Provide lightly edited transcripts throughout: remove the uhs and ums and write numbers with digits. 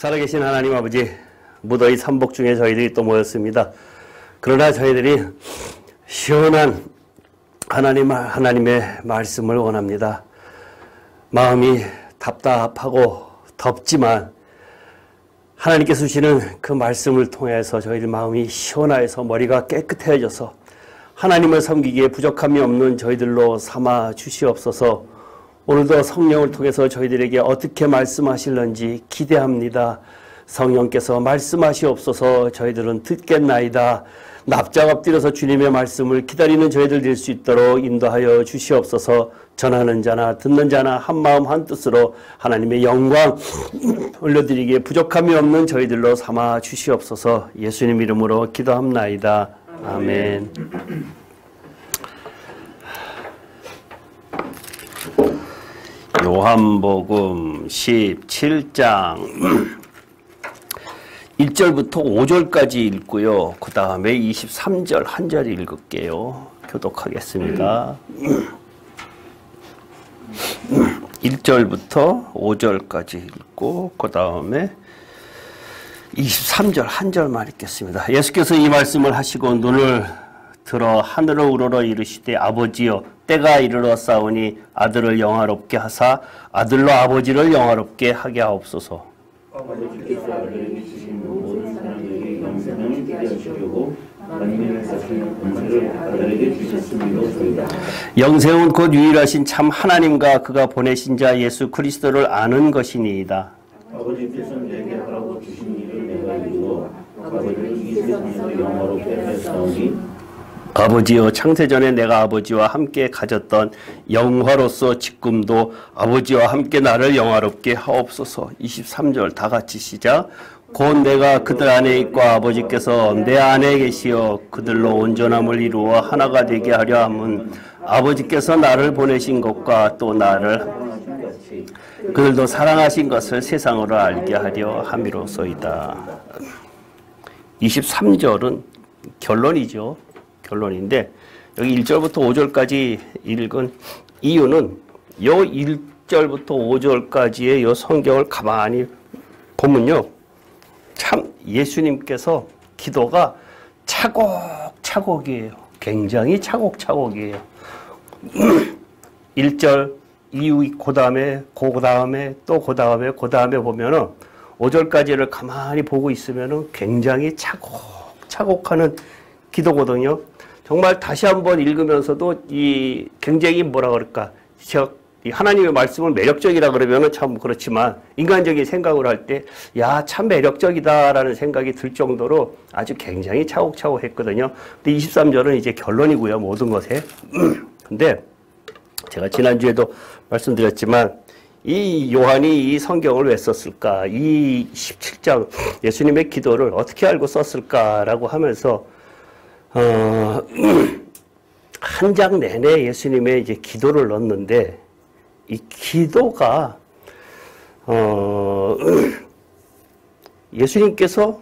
살아계신 하나님 아버지, 무더위 삼복 중에 저희들이 또 모였습니다. 그러나 저희들이 시원한 하나님의 말씀을 원합니다. 마음이 답답하고 덥지만 하나님께서 주시는 그 말씀을 통해서 저희들 마음이 시원해서 머리가 깨끗해져서 하나님을 섬기기에 부족함이 없는 저희들로 삼아 주시옵소서. 오늘도 성령을 통해서 저희들에게 어떻게 말씀하실는지 기대합니다. 성령께서 말씀하시옵소서. 저희들은 듣겠나이다. 납작 엎드려서 주님의 말씀을 기다리는 저희들 될 수 있도록 인도하여 주시옵소서. 전하는 자나 듣는 자나 한마음 한뜻으로 하나님의 영광 올려드리기에 부족함이 없는 저희들로 삼아 주시옵소서. 예수님 이름으로 기도합나이다. 아멘. 요한복음 17장 1절부터 5절까지 읽고요. 그 다음에 23절 한 절 읽을게요. 교독하겠습니다. 1절부터 5절까지 읽고 그 다음에 23절 한 절만 읽겠습니다. 예수께서 이 말씀을 하시고 눈을 들어 하늘을 우러러 이르시되 아버지여 때가 이르렀사오니 아들을 영화롭게 하사 아들로 아버지를 영화롭게 하게 하옵소서. 아버지께서 아들에게 주신 모든 사람에게 영생을 있게 하시려고 만민을 사시는 권세를 아들에게 주셨음이로소이다. 영생은 곧 유일하신 참 하나님과 그가 보내신 자 예수 그리스도를 아는 것이니이다. 아버지께서 내게 하라고 주신 일을 내가 이루어 아버지를 이 세상에서 영화롭게 하였사오니 아버지여 창세전에 내가 아버지와 함께 가졌던 영화로서 지금도 아버지와 함께 나를 영화롭게 하옵소서. 23절 다 같이 시작. 곧 내가 그들 안에 있고 아버지께서 내 안에 계시어 그들로 온전함을 이루어 하나가 되게 하려 함은 아버지께서 나를 보내신 것과 또 나를 그들도 사랑하신 것을 세상으로 알게 하려 함이로소이다. 23절은 결론이죠. 결론인데 여기 1절부터 5절까지 읽은 이유는 요 1절부터 5절까지의 요 성경을 가만히 보면요. 참 예수님께서 기도가 차곡차곡이에요. 굉장히 차곡차곡이에요. 1절 이후 그 다음에 또 그 다음에 보면은 5절까지를 가만히 보고 있으면은 굉장히 차곡차곡하는 기도거든요. 정말 다시 한번 읽으면서도 이 굉장히 뭐라 그럴까, 이 하나님의 말씀을 매력적이라 그러면은 참 그렇지만 인간적인 생각을 할 때 야, 참 매력적이다라는 생각이 들 정도로 아주 굉장히 차곡차곡했거든요. 근데 23절은 이제 결론이고요, 모든 것에. 근데 제가 지난주에도 말씀드렸지만 이 요한이 이 성경을 왜 썼을까? 이 17장 예수님의 기도를 어떻게 알고 썼을까라고 하면서 한 장 내내 예수님의 이제 기도를 넣었는데 이 기도가 예수님께서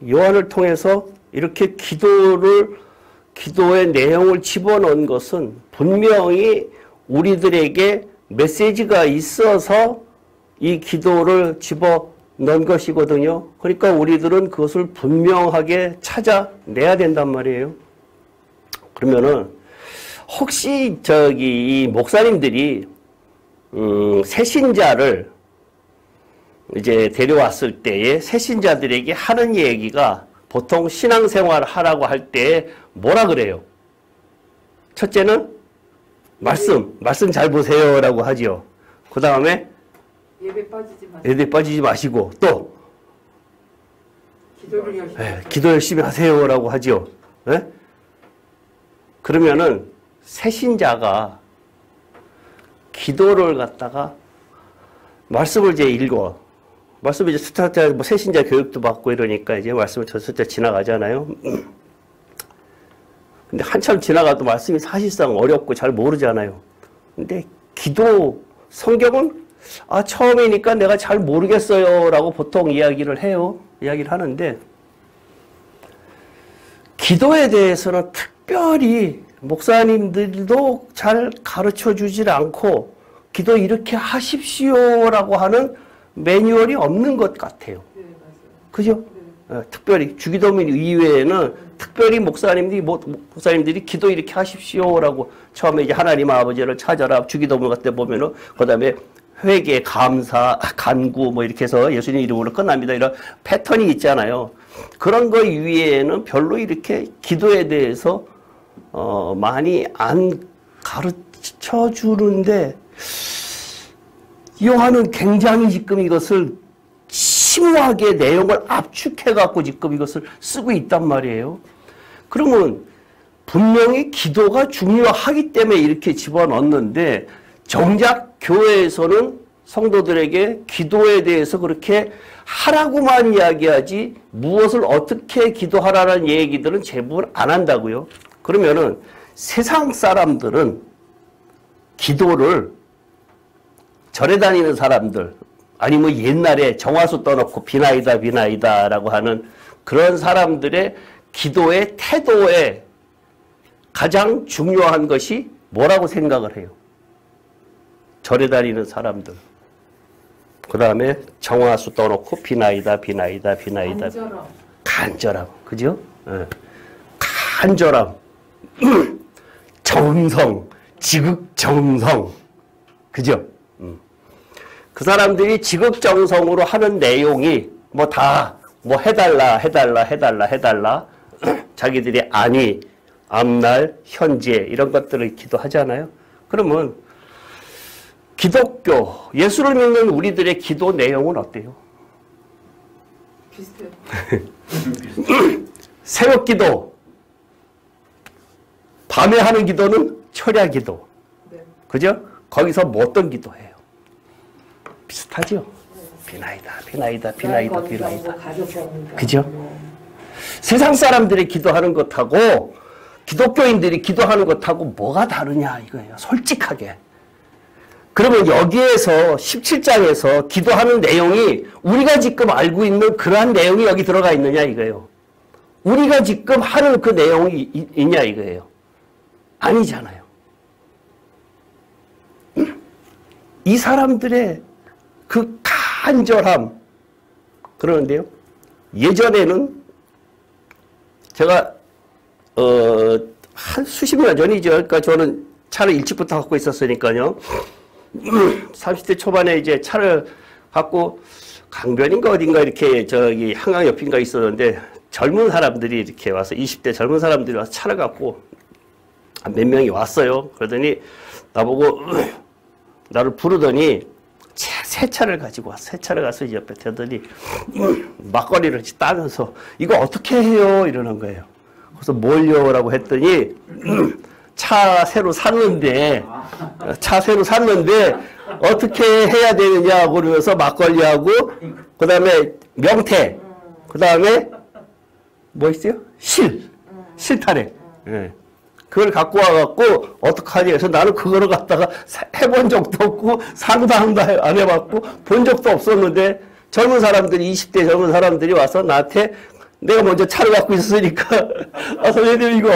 요한을 통해서 이렇게 기도의 내용을 집어넣은 것은 분명히 우리들에게 메시지가 있어서 이 기도를 집어넣은 것이거든요. 그러니까 우리들은 그것을 분명하게 찾아내야 된단 말이에요. 그러면은 혹시 이 목사님들이 새신자를 이제 데려왔을 때에 새신자들에게 하는 얘기가 보통 신앙생활 하라고 할 때 뭐라 그래요? 첫째는 말씀 잘 보세요라고 하죠. 그 다음에 예배 빠지지 마시고 또 기도 열심히 하세요라고 하죠. 네? 그러면은 새신자가 기도를 갖다가 말씀을 이제 읽어. 말씀을 이제 스타트 뭐 새신자 교육도 받고 이러니까 이제 말씀을 저 지나가잖아요. 근데 한참 지나가도 말씀이 사실상 어렵고 잘 모르잖아요. 근데 성경은 처음이니까 내가 잘 모르겠어요 라고 보통 이야기를 하는데 기도에 대해서는 특별히 목사님들도 잘 가르쳐 주질 않고 기도 이렇게 하십시오라고 하는 매뉴얼이 없는 것 같아요. 그죠? 특별히 주기도문 이외에는 특별히 목사님들이 기도 이렇게 하십시오라고 처음에 이제 하나님 아버지를 찾아라 주기도문 같은 데 보면은 그다음에 회개, 감사, 간구 뭐 이렇게 해서 예수님 이름으로 끝납니다. 이런 패턴이 있잖아요. 그런 거 이외에는 별로 이렇게 기도에 대해서 많이 안 가르쳐 주는데 요한은 굉장히 지금 이것을 심오하게 내용을 압축해 갖고 지금 이것을 쓰고 있단 말이에요. 그러면 분명히 기도가 중요하기 때문에 이렇게 집어넣었는데 정작 교회에서는 성도들에게 기도에 대해서 그렇게 하라고만 이야기하지 무엇을 어떻게 기도하라는 얘기들은 대부분 안 한다고요. 그러면은 세상 사람들은 기도를 절에 다니는 사람들 아니면 옛날에 정화수 떠놓고 비나이다 비나이다라고 하는 그런 사람들의 기도의 태도에 가장 중요한 것이 뭐라고 생각을 해요? 절에 다니는 사람들. 그 다음에 정화수 떠놓고 비나이다 비나이다 비나이다. 간절함. 그죠? 네. 간절함. 정성. 지극정성. 그죠? 그 사람들이 지극정성으로 하는 내용이 뭐 해달라 자기들이 안위, 앞날, 현재 이런 것들을 기도하잖아요. 그러면 기독교, 예수를 믿는 우리들의 기도 내용은 어때요? 비슷해요. 새벽 기도, 밤에 하는 기도는 철야 기도. 네. 그죠? 거기서 뭐 어떤 기도해요? 비슷하죠? 비나이다. 그죠? 세상 사람들이 기도하는 것하고 기독교인들이 기도하는 것하고 뭐가 다르냐 이거예요. 솔직하게. 그러면 여기에서 17장에서 기도하는 내용이 우리가 지금 알고 있는 그러한 내용이 여기 들어가 있느냐 이거예요. 우리가 지금 하는 그 내용이 있냐 이거예요. 아니잖아요. 이 사람들의 그 간절함 그러는데요. 예전에는 제가 한 수십 년 전이죠. 그러니까 저는 차를 일찍부터 갖고 있었으니까요. 30대 초반에 이제 차를 갖고 강변인가 어딘가 이렇게 저기 한강 옆인가 있었는데 젊은 사람들이 이렇게 와서 20대 젊은 사람들이 와서 차를 갖고 몇 명이 왔어요. 그러더니 나보고 나를 부르더니 새 차를 가지고 왔어. 새 차를 가서 옆에 대더니 막걸리를 따면서 이거 어떻게 해요? 이러는 거예요. 그래서 뭘요? 라고 했더니 차 새로 샀는데 어떻게 해야 되느냐 그러면서 막걸리하고 그 다음에 명태 그 다음에 뭐 있어요? 실타래. 네. 그걸 갖고 와갖고 어떡하니 해서 나는 그거를 갖다가 해본 적도 없고 상담도 안 해봤고 본 적도 없었는데 젊은 사람들이 20대 젊은 사람들이 와서 나한테 내가 먼저 차를 갖고 있었으니까 선생님 이거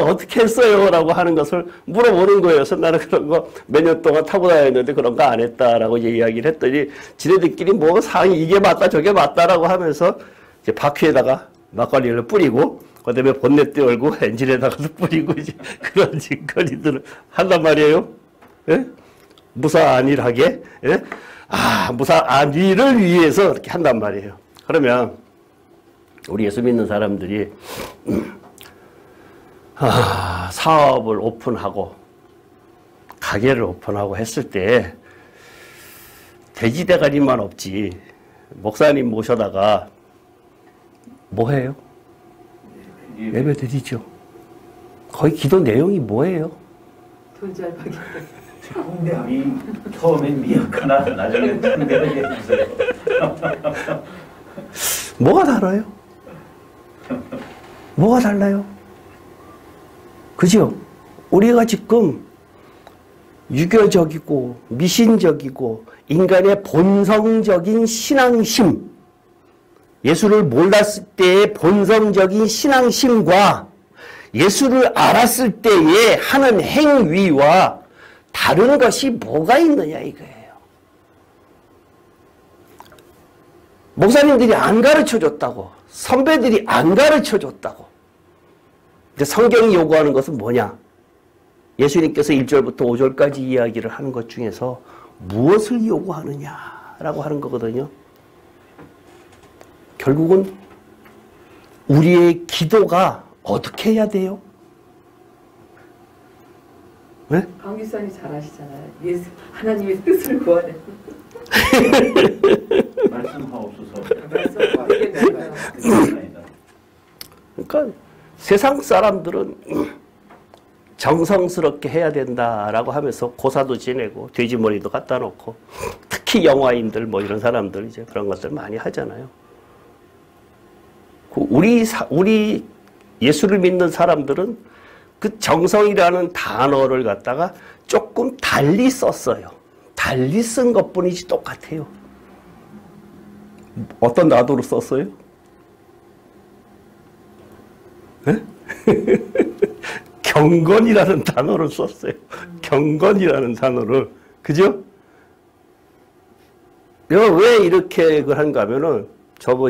어떻게 했어요? 라고 하는 것을 물어보는 거예요. 그래서 나는 그런 거 몇 년 동안 타고 다녔는데 그런 거 안 했다라고 이제 이야기를 했더니 지네들끼리 뭐 상이 이게 맞다 저게 맞다라고 하면서 이제 바퀴에다가 막걸리를 뿌리고 그다음에 본넷도 열고 엔진에다가도 뿌리고 이제 그런 짓거리들을 한단 말이에요. 예? 무사 안일하게. 예? 무사 안위를 위해서 이렇게 한단 말이에요. 그러면 우리 예수 믿는 사람들이 사업을 오픈하고 가게를 오픈하고 했을 때 돼지대가리만 없지 목사님 모셔다가 뭐 해요? 예배 드리죠. 거의 기도 내용이 뭐예요? 돈 잘 받게. 상대함이 처음엔 미약하나 나중에 상대하게 해주세요. 뭐가 달라요? 뭐가 달라요? 그죠? 우리가 지금 유교적이고 미신적이고 인간의 본성적인 신앙심 예수를 몰랐을 때의 본성적인 신앙심과 예수를 알았을 때에 하는 행위와 다른 것이 뭐가 있느냐 이거예요. 목사님들이 안 가르쳐줬다고, 선배들이 안 가르쳐줬다고. 이제 성경이 요구하는 것은 뭐냐? 예수님께서 1절부터 5절까지 이야기를 하는 것 중에서 무엇을 요구하느냐라고 하는 거거든요. 결국은 우리의 기도가 어떻게 해야 돼요? 네? 강기사님 잘 아시잖아요. 예수, 하나님의 뜻을 구하는. 말씀하옵소서. 그러니까 세상 사람들은 정성스럽게 해야 된다라고 하면서 고사도 지내고 돼지머리도 갖다 놓고 특히 영화인들 뭐 이런 사람들 이제 그런 것들 많이 하잖아요. 우리 예수를 믿는 사람들은 그 정성이라는 단어를 갖다가 조금 달리 썼어요. 달리 쓴 것뿐이지 똑같아요. 어떤 나도로 썼어요? 네? 경건이라는 단어를 썼어요. 경건이라는 단어를. 그죠? 내가 왜 이렇게 한가 하면은,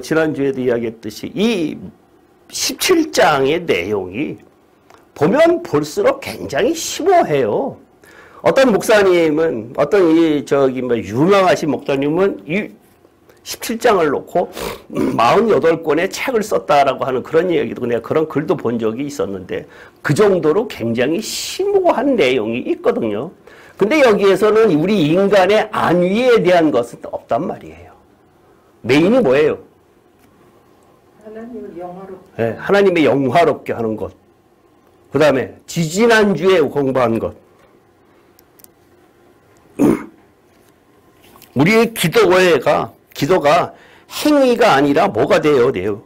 지난주에도 이야기했듯이, 이 17장의 내용이 보면 볼수록 굉장히 심오해요. 어떤 목사님은, 유명하신 목사님은 이 17장을 놓고 48권의 책을 썼다라고 하는 그런 얘기도 내가 그런 글도 본 적이 있었는데 그 정도로 굉장히 심오한 내용이 있거든요. 근데 여기에서는 우리 인간의 안위에 대한 것은 없단 말이에요. 메인이 뭐예요? 하나님을 영화롭게. 네, 하나님의 영화롭게 하는 것. 그 다음에 지지난주에 공부한 것. 우리의 기도가 행위가 아니라 뭐가 돼요?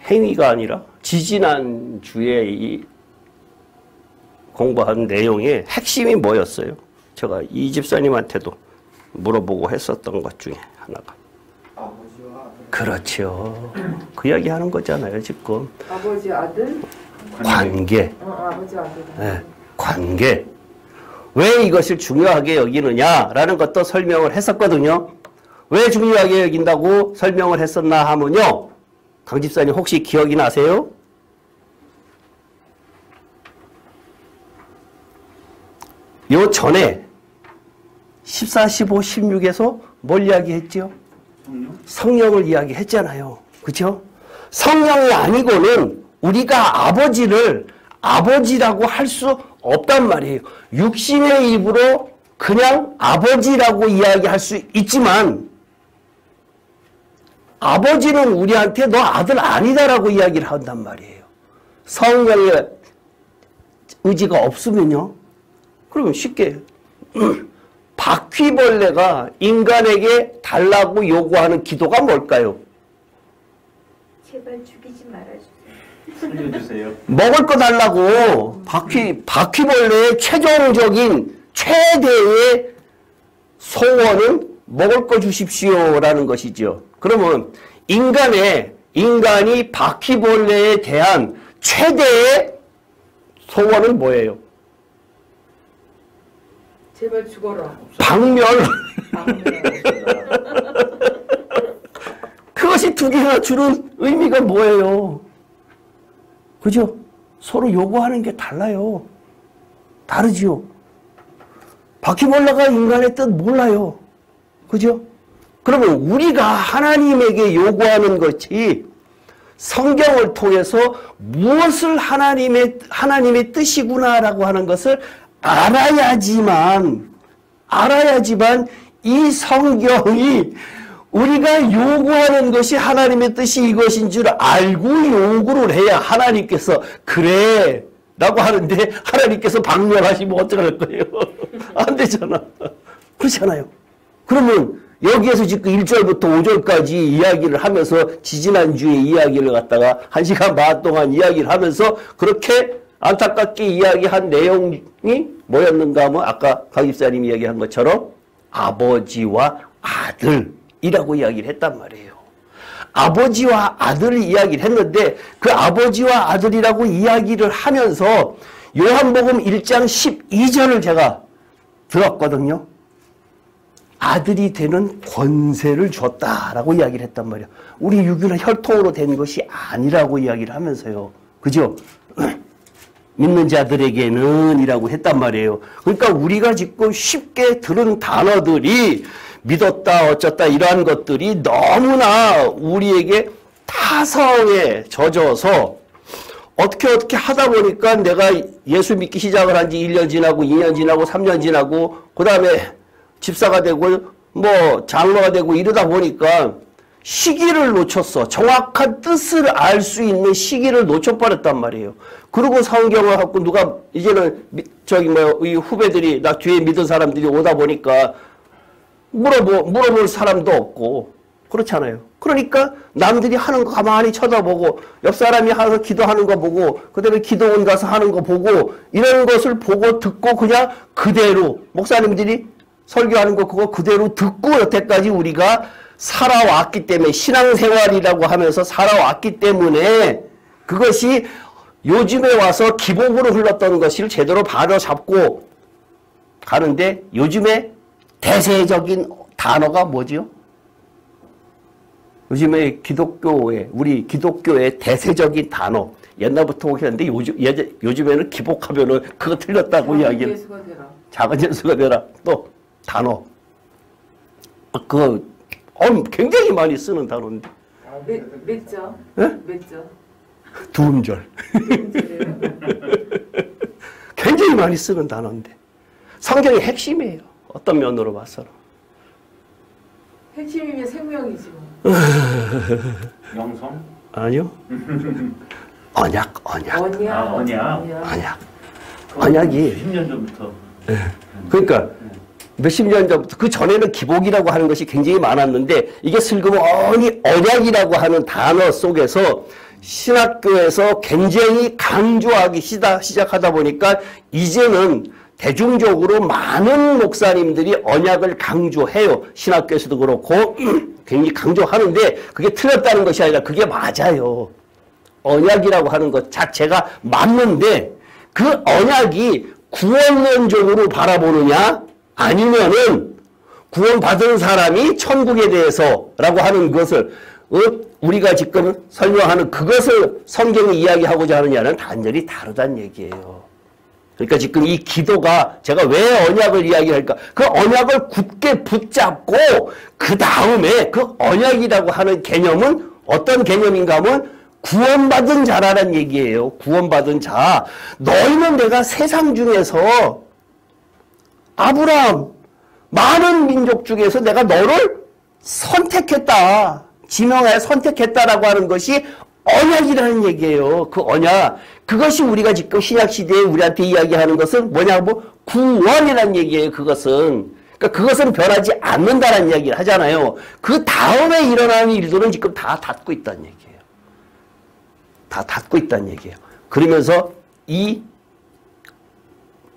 행위가 아니라 지지난주에 이 공부한 내용의 핵심이 뭐였어요? 제가 이 집사님한테도 물어보고 했었던 것 중에 하나가. 그렇죠. 그 이야기 하는 거잖아요, 지금. 아버지, 아들? 관계. 아버지, 아들. 네, 관계. 왜 이것을 중요하게 여기느냐라는 것도 설명을 했었거든요. 왜 중요하게 여긴다고 설명을 했었나 하면요. 강 집사님 혹시 기억이 나세요? 요 전에 14, 15, 16에서 뭘 이야기했죠? 성령을 이야기했잖아요. 그렇죠? 성령이 아니고는 우리가 아버지를 아버지라고 할 수 없단 말이에요. 육신의 입으로 그냥 아버지라고 이야기할 수 있지만 아버지는 우리한테 너 아들 아니다라고 이야기를 한단 말이에요. 성령의 의지가 없으면요. 그러면 쉽게 바퀴벌레가 인간에게 달라고 요구하는 기도가 뭘까요? 제발 죽이지 말아주세요. 살려주세요. 먹을 거 달라고 바퀴벌레의 최종적인 최대의 소원은 먹을 거 주십시오라는 것이죠. 그러면 인간이 바퀴벌레에 대한 최대의 소원은 뭐예요? 제발 죽어라. 박멸. 그것이 두 개가 주는 의미가 뭐예요? 그죠? 서로 요구하는 게 달라요. 다르지요? 바퀴벌레가 인간의 뜻 몰라요. 그죠? 그러면 우리가 하나님에게 요구하는 것이 성경을 통해서 무엇을 하나님의 뜻이구나라고 하는 것을 알아야지만 이 성경이 우리가 요구하는 것이 하나님의 뜻이 이것인 줄 알고 요구를 해야 하나님께서 그래 라고 하는데 하나님께서 박멸하시면 어떡할 거예요? 안 되잖아. 그렇잖아요. 그러면 여기에서 지금 1절부터 5절까지 이야기를 하면서 지지난주에 이야기를 갖다가 1시간 반 동안 이야기를 하면서 그렇게 안타깝게 이야기한 내용이 뭐였는가 하면 아까 강 집사님이 이야기한 것처럼 아버지와 아들이라고 이야기를 했단 말이에요. 아버지와 아들을 이야기를 했는데 그 아버지와 아들이라고 이야기를 하면서 요한복음 1장 12절을 제가 들었거든요. 아들이 되는 권세를 줬다라고 이야기를 했단 말이야. 우리 육유는 혈통으로 된 것이 아니라고 이야기를 하면서요. 그죠? 믿는 자들에게는 이라고 했단 말이에요. 그러니까 우리가 지금 쉽게 들은 단어들이 믿었다 어쩌다 이러한 것들이 너무나 우리에게 타성에 젖어서 어떻게 하다 보니까 내가 예수 믿기 시작을 한 지 1년 지나고 2년 지나고 3년 지나고 그 다음에 집사가 되고 뭐 장로가 되고 이러다 보니까 시기를 놓쳤어. 정확한 뜻을 알 수 있는 시기를 놓쳐버렸단 말이에요. 그리고 성경을 갖고 누가 이제는 이 후배들이 나 뒤에 믿은 사람들이 오다 보니까 물어볼 사람도 없고 그렇잖아요. 그러니까 남들이 하는 거 가만히 쳐다보고 옆 사람이 하서 기도하는 거 보고 그다음에 기도원 가서 하는 거 보고 이런 것을 보고 듣고 그냥 그대로 목사님들이 설교하는 거 그거 그대로 듣고 여태까지 우리가 살아왔기 때문에 신앙생활이라고 하면서 살아왔기 때문에 그것이 요즘에 와서 기복으로 흘렀던 것을 제대로 바로잡고 가는데 요즘에 대세적인 단어가 뭐지요? 요즘에 우리 기독교의 대세적인 단어 옛날부터 오겠는데 요즘에는 기복하면은 그거 틀렸다고 이야기를 작은 예수가 되라 또 단어 굉장히 많이 쓰는 단어인데 몇 점? 네? 몇 점? 두 음절 굉장히 많이 쓰는 단어인데 성경의 핵심이에요. 어떤 면으로 봐서는 핵심이면 생명이지 뭐. 영성? 아니요. 언약. 언약이 10년 전부터. 그러니까 몇십 년 전부터 그 전에는 기복이라고 하는 것이 굉장히 많았는데 이게 슬그머니 언약이라고 하는 단어 속에서 신학교에서 굉장히 강조하기 시작하다 보니까 이제는 대중적으로 많은 목사님들이 언약을 강조해요. 신학교에서도 그렇고 굉장히 강조하는데 그게 틀렸다는 것이 아니라 그게 맞아요. 언약이라고 하는 것 자체가 맞는데 그 언약이 구원론적으로 바라보느냐 아니면은 구원받은 사람이 천국에 대해서라고 하는 것을 우리가 지금 설명하는 그것을 성경이 이야기하고자 하느냐는 단전히 다르다는 얘기예요. 그러니까 지금 이 기도가 제가 왜 언약을 이야기할까? 그 언약을 굳게 붙잡고 그 다음에 그 언약이라고 하는 개념은 어떤 개념인가 하면 구원받은 자라는 얘기예요. 구원받은 자. 너희는 내가 세상 중에서 아브라함 많은 민족 중에서 내가 너를 선택했다. 지명하여 선택했다라고 하는 것이 언약이라는 얘기예요. 그 언약. 그것이 우리가 지금 신약시대에 우리한테 이야기하는 것은 뭐냐고 구원이라는 얘기예요. 그것은. 그러니까 그것은 변하지 않는다는 이야기를 하잖아요. 그 다음에 일어나는 일들은 지금 다 닫고 있다는 얘기예요. 다 닫고 있다는 얘기예요. 그러면서 이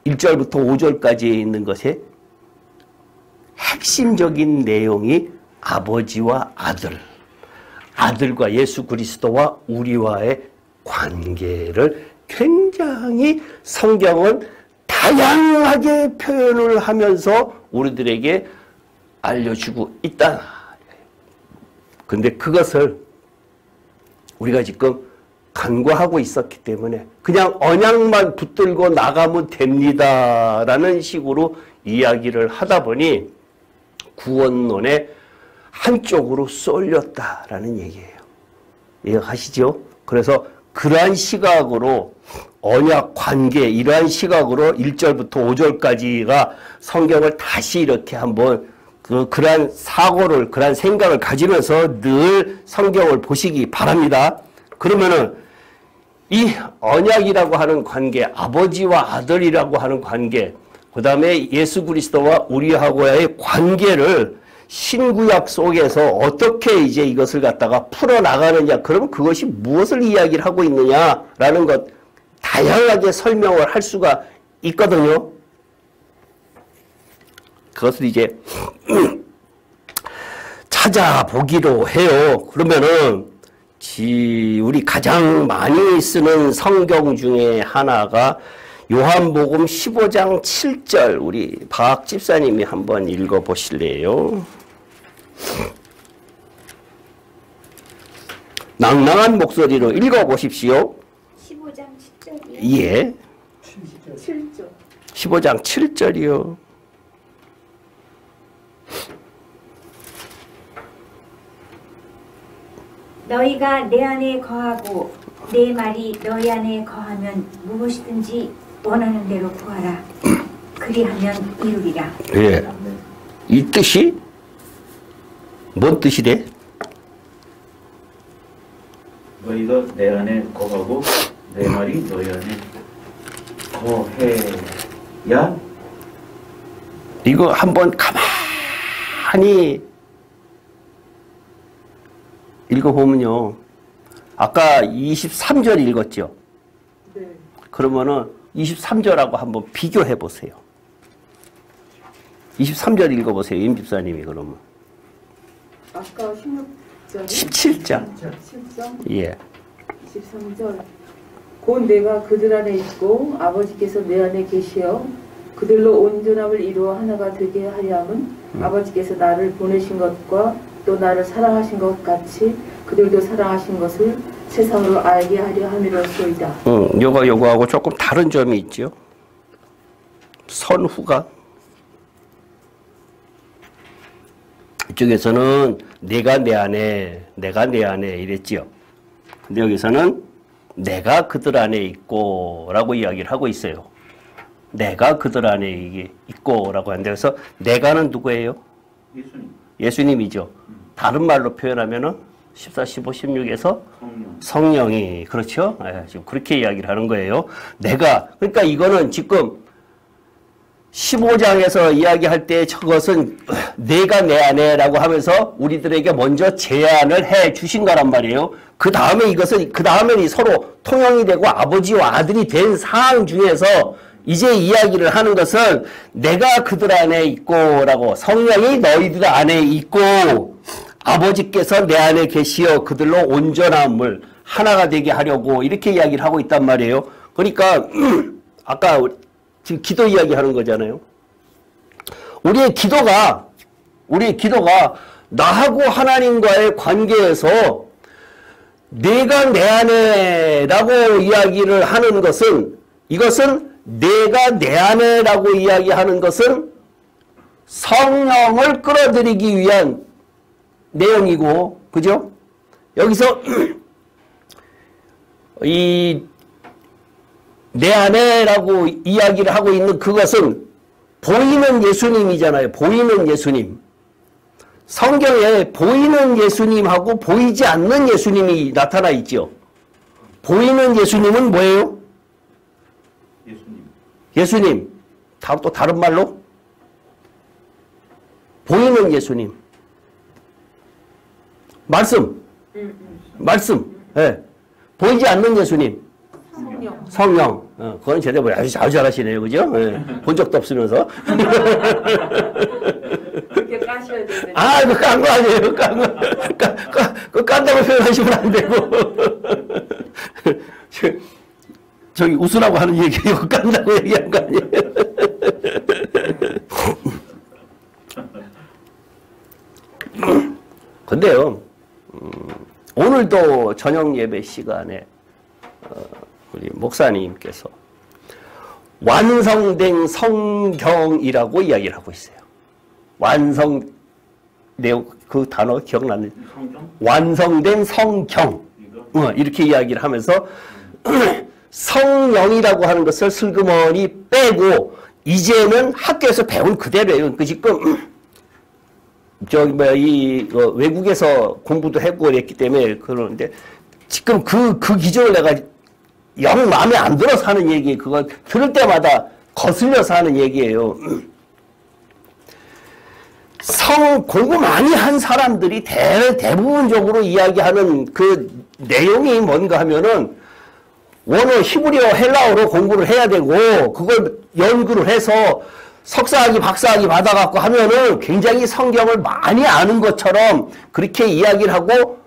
1절부터 5절까지에 있는 것에 핵심적인 내용이 아버지와 아들과 예수 그리스도와 우리와의 관계를 굉장히 성경은 다양하게 표현을 하면서 우리들에게 알려주고 있다. 근데 그것을 우리가 지금 간과하고 있었기 때문에 그냥 언약만 붙들고 나가면 됩니다라는 식으로 이야기를 하다 보니 구원론의 한쪽으로 쏠렸다라는 얘기예요. 이해가시죠? 그래서 그러한 시각으로 언약 관계 이러한 시각으로 1절부터 5절까지가 성경을 다시 이렇게 한번 그러한 사고를 그러한 생각을 가지면서 늘 성경을 보시기 바랍니다. 그러면은 이 언약이라고 하는 관계, 아버지와 아들이라고 하는 관계, 그 다음에 예수 그리스도와 우리하고의 관계를 신구약 속에서 어떻게 이제 이것을 갖다가 풀어나가느냐, 그러면 그것이 무엇을 이야기를 하고 있느냐라는 것, 다양하게 설명을 할 수가 있거든요. 그것을 이제 찾아보기로 해요. 그러면은 우리 가장 많이 쓰는 성경 중에 하나가 요한복음 15장 7절 우리 박 집사님이 한번 읽어보실래요? 낭낭한 목소리로 읽어보십시오. 15장 10절이요. 예. 7절. 15장 7절이요. 너희가 내 안에 거하고 내 말이 너희 안에 거하면 무엇이든지 원하는 대로 구하라. 그리하면 이루리라. 예. 이 뜻이 뭔 뜻이래? 너희가 내 안에 거하고 내 말이 너희 안에 거해야 이거 한번 가만히 읽어보면요. 아까 23절 읽었죠? 네. 그러면은 23절하고 한번 비교해 보세요. 23절 읽어보세요. 임 집사님이 그러면. 아까 16절. 17장. 7장. 예. 23절. 곧 내가 그들 안에 있고 아버지께서 내 안에 계시어 그들로 온전함을 이루어 하나가 되게 하려 함은 아버지께서 나를 보내신 것과 또 나를 사랑하신 것 같이 그들도 사랑하신 것을 세상으로 알게 하려 함이로소이다. 요거하고 조금 다른 점이 있죠. 선후가 이쪽에서는 내가 내 안에 이랬지요. 근데 여기서는 내가 그들 안에 있고 라고 이야기를 하고 있어요. 내가 그들 안에 이게 있고 라고 하는데 그래서 내가는 누구예요? 예수님, 예수님이죠. 다른 말로 표현하면은 14, 15, 16에서 성령이 그렇죠? 예, 지금 그렇게 이야기를 하는 거예요. 그러니까 이거는 지금 15장에서 이야기할 때 저것은 내가 내 안에라고 하면서 우리들에게 먼저 제안을 해 주신 거란 말이에요. 그 다음에 서로 통용이 되고 아버지와 아들이 된 상황 중에서 이제 이야기를 하는 것은 내가 그들 안에 있고라고 성령이 너희들 안에 있고 아버지께서 내 안에 계시어 그들로 온전함을 하나가 되게 하려고 이렇게 이야기를 하고 있단 말이에요. 그러니까 아까 지금 기도 이야기하는 거잖아요. 우리의 기도가 나하고 하나님과의 관계에서 내가 내 안에라고 이야기를 하는 것은 이것은 내가 내 안에라고 이야기하는 것은 성령을 끌어들이기 위한 내용이고, 그죠? 여기서 내 안에라고 이야기를 하고 있는 그것은 보이는 예수님이잖아요. 보이는 예수님. 성경에 보이는 예수님하고 보이지 않는 예수님이 나타나 있죠. 보이는 예수님은 뭐예요? 예수님. 또 다른 말로? 보이는 예수님. 말씀. 예. 보이지 않는 예수님. 성령. 그건 제대로 아주 잘하시네요. 그죠? 예. 본 적도 없으면서. 그렇게 까셔야 되네. 그거 깐 거 아니에요. 그거 깐다고 표현하시면 안 되고. 저기 웃으라고 하는 얘기예요. 깐다고 얘기한 거 아니에요. 근데요, 오늘도 저녁 예배 시간에 우리 목사님께서 완성된 성경이라고 이야기를 하고 있어요. 그 단어 기억나는? 완성된 성경. 이렇게 이야기를 하면서 성령이라고 하는 것을 슬그머니 빼고 이제는 학교에서 배운 그대로예요. 그 지금 외국에서 공부도 했고 그랬기 때문에 그러는데 지금 그 기준을 내가 영 마음에 안 들어서 하는 얘기, 그거 들을 때마다 거슬려서 하는 얘기예요. 공부 많이 한 사람들이 대부분적으로 이야기하는 그 내용이 뭔가 하면은 원어, 히브리어, 헬라어로 공부를 해야 되고 그걸 연구를 해서 석사학위, 박사학위 받아갖고 하면은 굉장히 성경을 많이 아는 것처럼 그렇게 이야기를 하고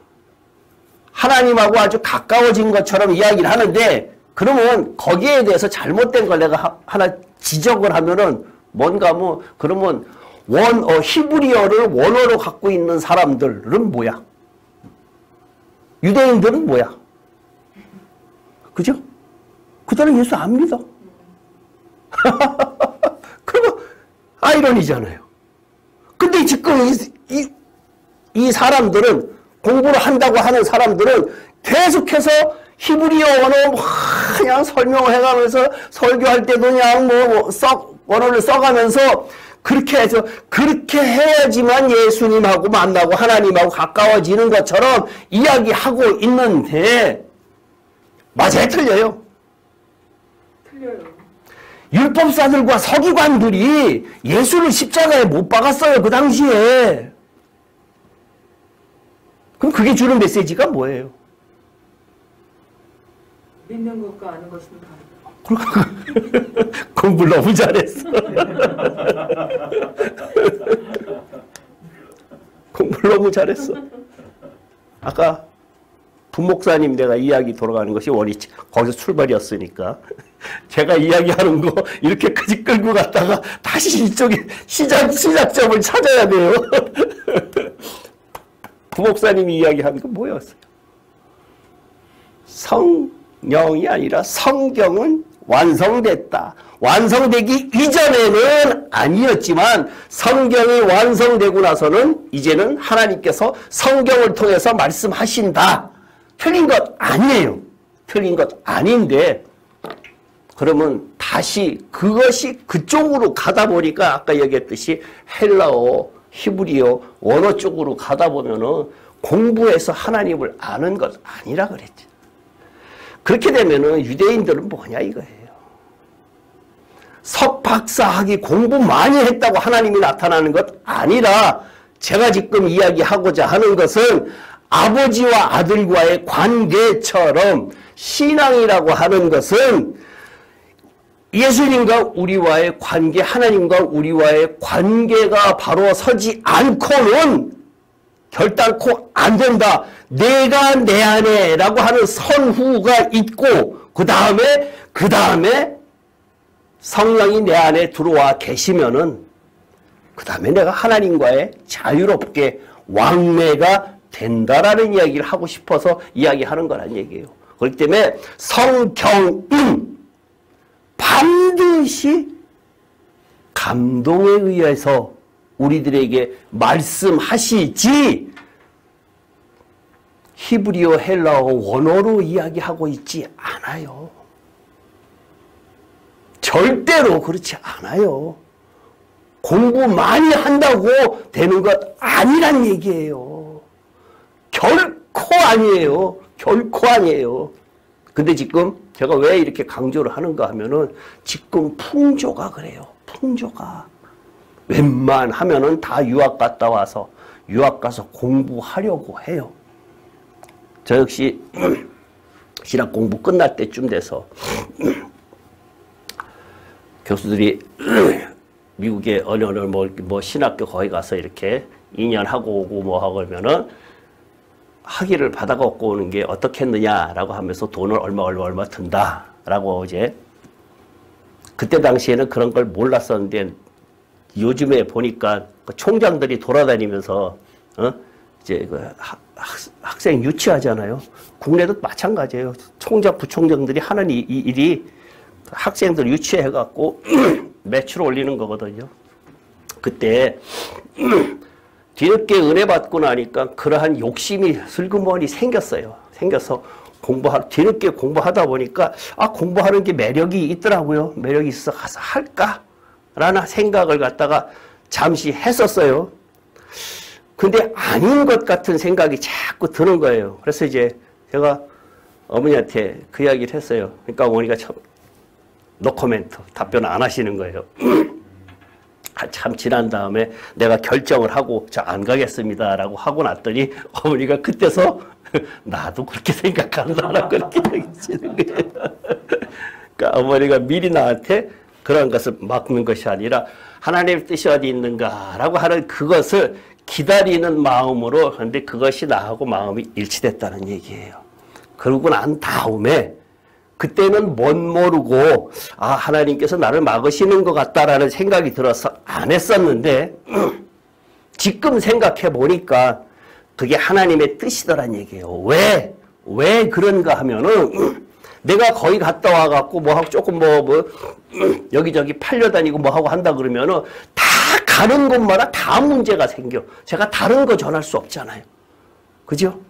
하나님하고 아주 가까워진 것처럼 이야기를 하는데 그러면 거기에 대해서 잘못된 걸 내가 하나 지적을 하면은 뭔가 뭐 그러면 히브리어를 원어로 갖고 있는 사람들은 뭐야? 유대인들은 뭐야? 그죠? 그들은 예수 안 믿어. 그러면 아이러니잖아요. 근데 지금 이 사람들은 공부를 한다고 하는 사람들은 계속해서 히브리어 언어 그냥 설명을 해가면서 설교할 때도 그냥 언어를 써가면서 그렇게 해서 그렇게 해야지만 예수님하고 만나고 하나님하고 가까워지는 것처럼 이야기하고 있는데 맞아요, 틀려요? 틀려요. 율법사들과 서기관들이 예수를 십자가에 못 박았어요, 그 당시에. 그럼 그게 주는 메시지가 뭐예요? 믿는 것과 아는 것은 다르다. 공부를 너무 잘했어. 공부를 너무 잘했어. 아까 부목사님 내가 이야기 돌아가는 것이 거기서 출발이었으니까 제가 이야기하는 거 이렇게까지 끌고 갔다가 다시 이쪽에 시작점을 찾아야 돼요. 부목사님이 이야기하는 건 뭐였어요? 성령이 아니라 성경은 완성됐다. 완성되기 이전에는 아니었지만 성경이 완성되고 나서는 이제는 하나님께서 성경을 통해서 말씀하신다. 틀린 것 아니에요. 틀린 것 아닌데 그러면 다시 그것이 그쪽으로 가다 보니까 아까 얘기했듯이 헬라어, 히브리어, 원어 쪽으로 가다 보면은 공부해서 하나님을 아는 것 아니라 그랬죠. 그렇게 되면은 유대인들은 뭐냐 이거예요. 석박사학위 공부 많이 했다고 하나님이 나타나는 것 아니라 제가 지금 이야기하고자 하는 것은 아버지와 아들과의 관계처럼 신앙이라고 하는 것은 예수님과 우리와의 관계, 하나님과 우리와의 관계가 바로 서지 않고는 결단코 안 된다. 내가 내 안에 라고 하는 선후가 있고 그 다음에 성령이 내 안에 들어와 계시면은 그 다음에 내가 하나님과의 자유롭게 왕래가 된다라는 이야기를 하고 싶어서 이야기하는 거란 얘기예요. 그렇기 때문에 성경은 반드시 감동에 의해서 우리들에게 말씀하시지 히브리어, 헬라어, 원어로 이야기하고 있지 않아요. 절대로 그렇지 않아요. 공부 많이 한다고 되는 것 아니란 얘기예요. 결코 아니에요. 결코 아니에요. 근데 지금 제가 왜 이렇게 강조를 하는가 하면은 지금 풍조가 그래요. 풍조가. 웬만하면은 다 유학 갔다 와서 유학 가서 공부하려고 해요. 저 역시 신학 공부 끝날 때쯤 돼서 교수들이 미국의 어느 뭐 신학교 거기 가서 이렇게 2년 하고 오고 뭐 하고 그러면은 학위를 받아갖고 오는 게 어떻겠느냐라고 하면서 돈을 얼마 든다라고 이제 그때 당시에는 그런 걸 몰랐었는데 요즘에 보니까 총장들이 돌아다니면서 이제 그 학생 유치하잖아요. 국내도 마찬가지예요. 총장, 부총장들이 하는 일이 학생들 유치해갖고 매출 올리는 거거든요. 그때 뒤늦게 은혜 받고 나니까 그러한 욕심이 슬그머니 생겼어요. 생겨서 뒤늦게 공부하다 보니까 공부하는 게 매력이 있더라고요. 매력이 있어서 가서 할까라는 생각을 갖다가 잠시 했었어요. 근데 아닌 것 같은 생각이 자꾸 드는 거예요. 그래서 이제 제가 어머니한테 그 이야기를 했어요. 그러니까 어머니가 노코멘트 답변 안 하시는 거예요. 참 지난 다음에 내가 결정을 하고 저 안 가겠습니다라고 하고 났더니 어머니가 그때서 나도 그렇게 생각한다라고 그렇게 얘기하시는 거예요. 그러니까 어머니가 미리 나한테 그런 것을 막는 것이 아니라 하나님의 뜻이 어디 있는가라고 하는 그것을 기다리는 마음으로 그런데 그것이 나하고 마음이 일치됐다는 얘기예요. 그러고 난 다음에 그때는 못 모르고 아 하나님께서 나를 막으시는 것 같다라는 생각이 들어서 안 했었는데 지금 생각해 보니까 그게 하나님의 뜻이더란 얘기예요. 왜 그런가 하면은 내가 거기 갔다 와갖고 뭐 하고 조금 여기저기 팔려다니고 뭐 하고 한다 그러면은 다 가는 곳마다 다 문제가 생겨. 제가 다른 거 전할 수 없잖아요. 그죠?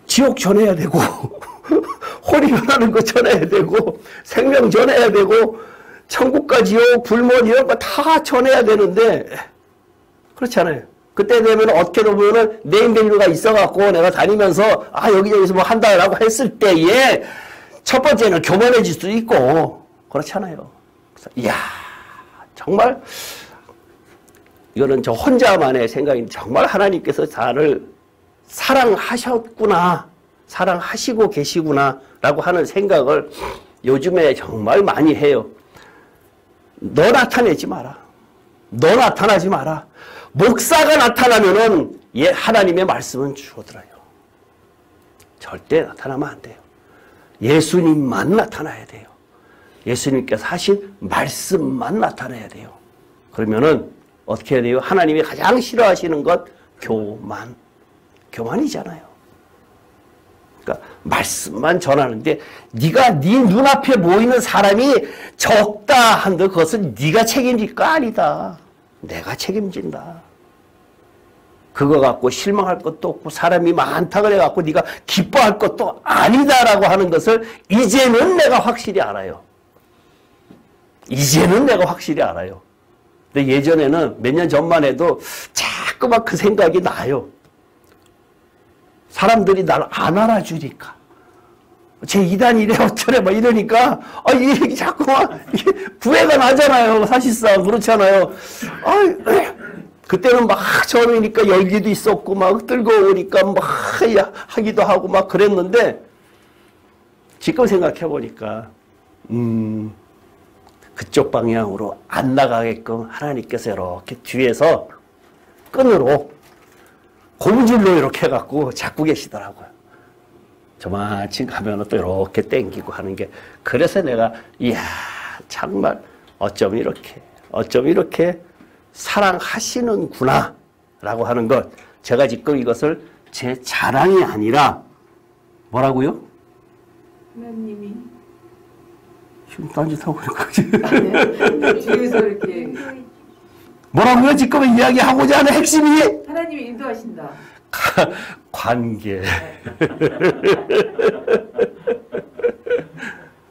지옥 전해야 되고 혼이 변하는 거 전해야 되고 생명 전해야 되고 천국과 지옥, 불못 이런 거 다 전해야 되는데 그렇잖아요. 그때 되면 어떻게 보면은 네임밸류가 있어갖고 내가 다니면서 아 여기저기서 뭐 한다라고 했을 때에 첫 번째는 교만해질 수도 있고 그렇잖아요. 그래서 이야 정말 이거는 저 혼자만의 생각인데 정말 하나님께서 나를 사랑하셨구나, 사랑하시고 계시구나 라고 하는 생각을 요즘에 정말 많이 해요. 너 나타내지 마라. 너 나타나지 마라. 목사가 나타나면은 하나님의 말씀은 줄어들어요. 절대 나타나면 안 돼요. 예수님만 나타나야 돼요. 예수님께서 하신 말씀만 나타나야 돼요. 그러면은 어떻게 해야 돼요? 하나님이 가장 싫어하시는 것 교만이잖아요. 그러니까 말씀만 전하는데 네가 네 눈앞에 모이는 사람이 적다 한들 그것은 네가 책임질 거 아니다. 내가 책임진다. 그거 갖고 실망할 것도 없고 사람이 많다 그래갖고 네가 기뻐할 것도 아니다라고 하는 것을 이제는 내가 확실히 알아요. 이제는 내가 확실히 알아요. 근데 예전에는 몇 년 전만 해도 자꾸만 그 생각이 나요. 사람들이 날 안 알아주니까. 제 이단 이래 어쩌래 막 이러니까 이 얘기 자꾸만 부해가 나잖아요. 사실상 그렇잖아요. 그때는 막 처음이니까 열기도 있었고 막 뜨거우니까 막 하기도 하고 막 그랬는데 지금 생각해 보니까 그쪽 방향으로 안 나가게끔 하나님께서 이렇게 뒤에서 끈으로 고무줄로 이렇게 해갖고 잡고 계시더라고요. 저만치 가면 또 이렇게 땡기고 하는 게 그래서 내가 이야 정말 어쩜 이렇게 사랑하시는구나 라고 하는 것 제가 지금 이것을 제 자랑이 아니라 뭐라고요? 하나님이 지금 딴짓하고 있는 거지. 뒤에서 이렇게 뭐라고요? 지금 이야기하고자 하는 핵심이 하나님이 인도하신다. 관계.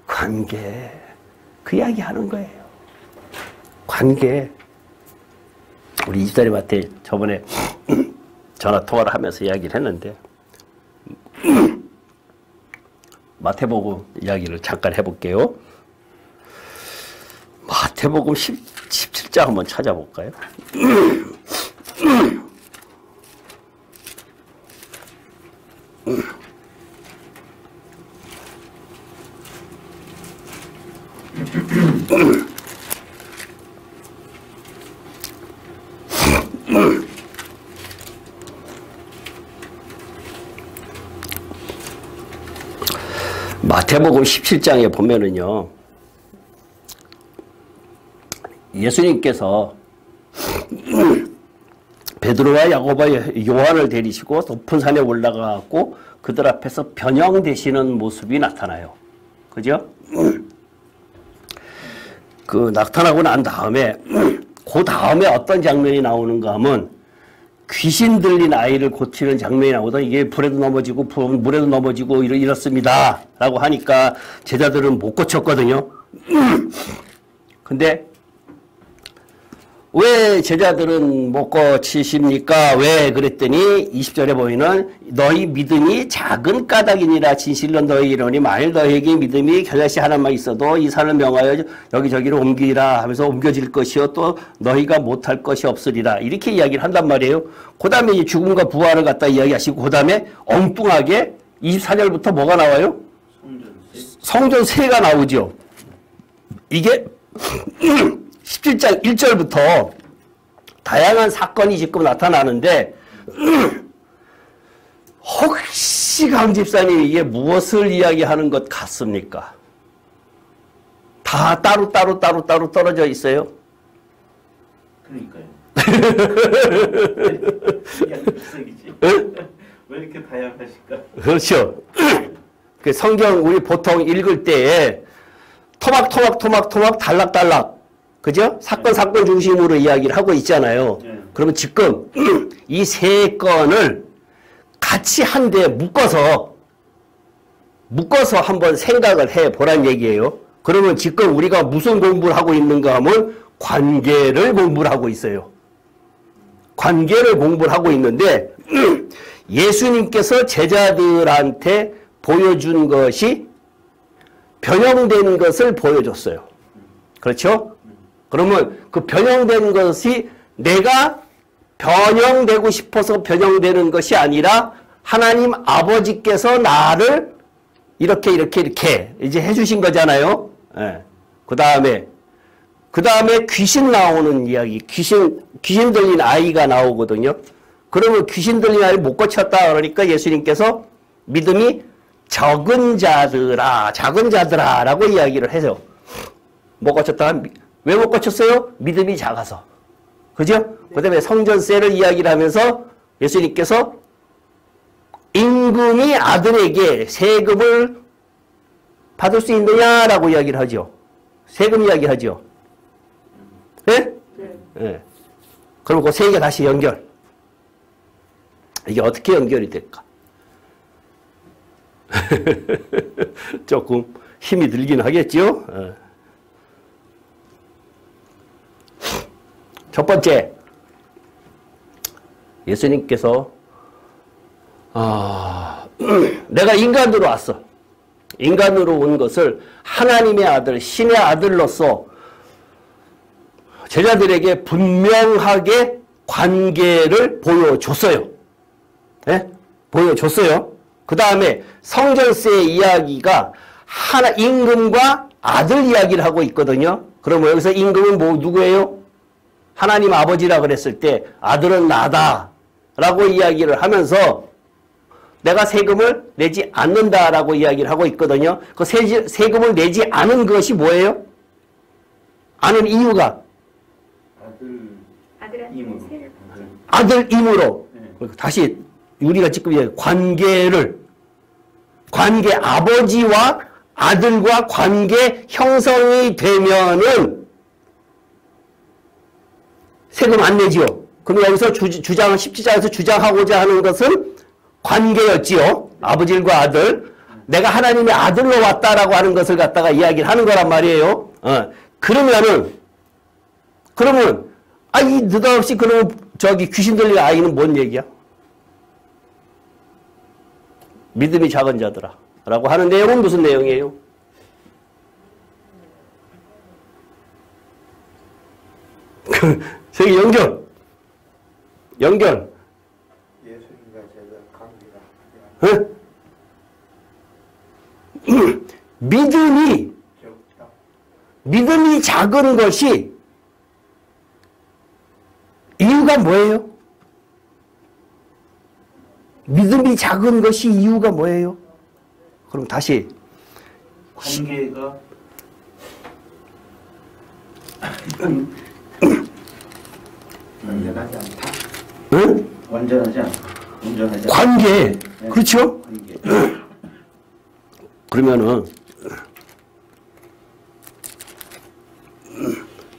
관계. 그 이야기 하는 거예요. 관계. 우리 이사님한테 저번에 전화 통화를 하면서 이야기를 했는데 마태복음 이야기를 잠깐 해볼게요. 마태복음 17장 한번 찾아볼까요? 마태복음 17장에 보면은요, 예수님께서 베드로와 야고보와 요한을 데리시고 높은 산에 올라가고 그들 앞에서 변형되시는 모습이 나타나요. 그죠? 그 나타나고 난 다음에 그 다음에 어떤 장면이 나오는가 하면 귀신 들린 아이를 고치는 장면이 나오더니 이게 불에도 넘어지고 물에도 넘어지고 이렇습니다 라고 하니까 제자들은 못 고쳤거든요. 근데 왜 제자들은 못 고치십니까? 왜 그랬더니 20절에 보이는 너희 믿음이 작은 까닭이니라 진실로 너희 이러니 만일 너희에게 믿음이 겨자씨 하나만 있어도 이 산을 명하여 여기저기로 옮기라 하면서 옮겨질 것이요 또 너희가 못할 것이 없으리라 이렇게 이야기를 한단 말이에요. 그 다음에 죽음과 부활을 갖다 이야기하시고 그 다음에 엉뚱하게 24절부터 뭐가 나와요? 성전세가 나오죠. 이게 17장 1절부터 다양한 사건이 지금 나타나는데 혹시 시강 집사님이 이게 무엇을 이야기하는 것 같습니까? 다 따로 떨어져 있어요. 그러니까요. 응? 왜 이렇게 다양하실까? 그렇죠. 그 성경 우리 보통 읽을 때에 토막 달락달락, 그죠? 사건 중심으로 이야기를 하고 있잖아요. 그러면 지금 이 세 건을 같이 한데 묶어서 한번 생각을 해보란 얘기예요. 그러면 지금 우리가 무슨 공부를 하고 있는가 하면 관계를 공부를 하고 있어요. 관계를 공부를 하고 있는데 예수님께서 제자들한테 보여준 것이 변형된 것을 보여줬어요. 그렇죠? 그러면 그 변형된 것이 내가 변형되고 싶어서 변형되는 것이 아니라 하나님 아버지께서 나를 이렇게 이제 해주신 거잖아요. 예. 그 다음에 귀신 나오는 이야기, 귀신 들린 아이가 나오거든요. 그러면 귀신 들린 아이를 못 고쳤다 그러니까 예수님께서 믿음이 적은 자들아 라고 이야기를 해서 못 고쳤다. 왜 못 고쳤어요? 믿음이 작아서. 그죠? 그 다음에 성전세를 이야기를 하면서 예수님께서 임금이 아들에게 세금을 받을 수 있느냐라고 이야기를 하죠. 세금 이야기하죠. 예? 예. 그럼 그 세 개 다시 연결. 이게 어떻게 연결이 될까? 조금 힘이 들긴 하겠죠? 예. 첫 번째, 예수님께서 내가 인간으로 왔어. 인간으로 온 것을 하나님의 아들, 신의 아들로서 제자들에게 분명하게 관계를 보여줬어요. 네? 보여줬어요. 그 다음에 성전세 이야기가 임금과 아들 이야기를 하고 있거든요. 그러면 여기서 임금은 누구예요? 하나님 아버지라 그랬을 때 아들은 나다 라고 이야기를 하면서 내가 세금을 내지 않는다라고 이야기를 하고 있거든요. 그 세금을 내지 않은 것이 뭐예요? 아는 이유가 아들임으로. 다시 우리가 지금 관계 아버지와 아들과 관계 형성이 되면은 세금 안 내지요. 그럼 여기서 십지자에서 주장하고자 하는 것은 관계였지요. 아버지와 아들. 내가 하나님의 아들로 왔다라고 하는 것을 갖다가 이야기를 하는 거란 말이에요. 그러면 이 느닷없이 그러면 귀신 들린 아이는 뭔 얘기야? 믿음이 작은 자들아 라고 하는 내용은 무슨 내용이에요? 저기 연결. 예수님과 제가 관계가 믿음이 작은 것이 이유가 뭐예요? 믿음이 작은 것이 이유가 뭐예요? 그럼 다시 관계가 완전하지 않다. 응? 완전하지 않다. 온전하지 않다. 관계. 네. 그렇죠? 관계. 그러면은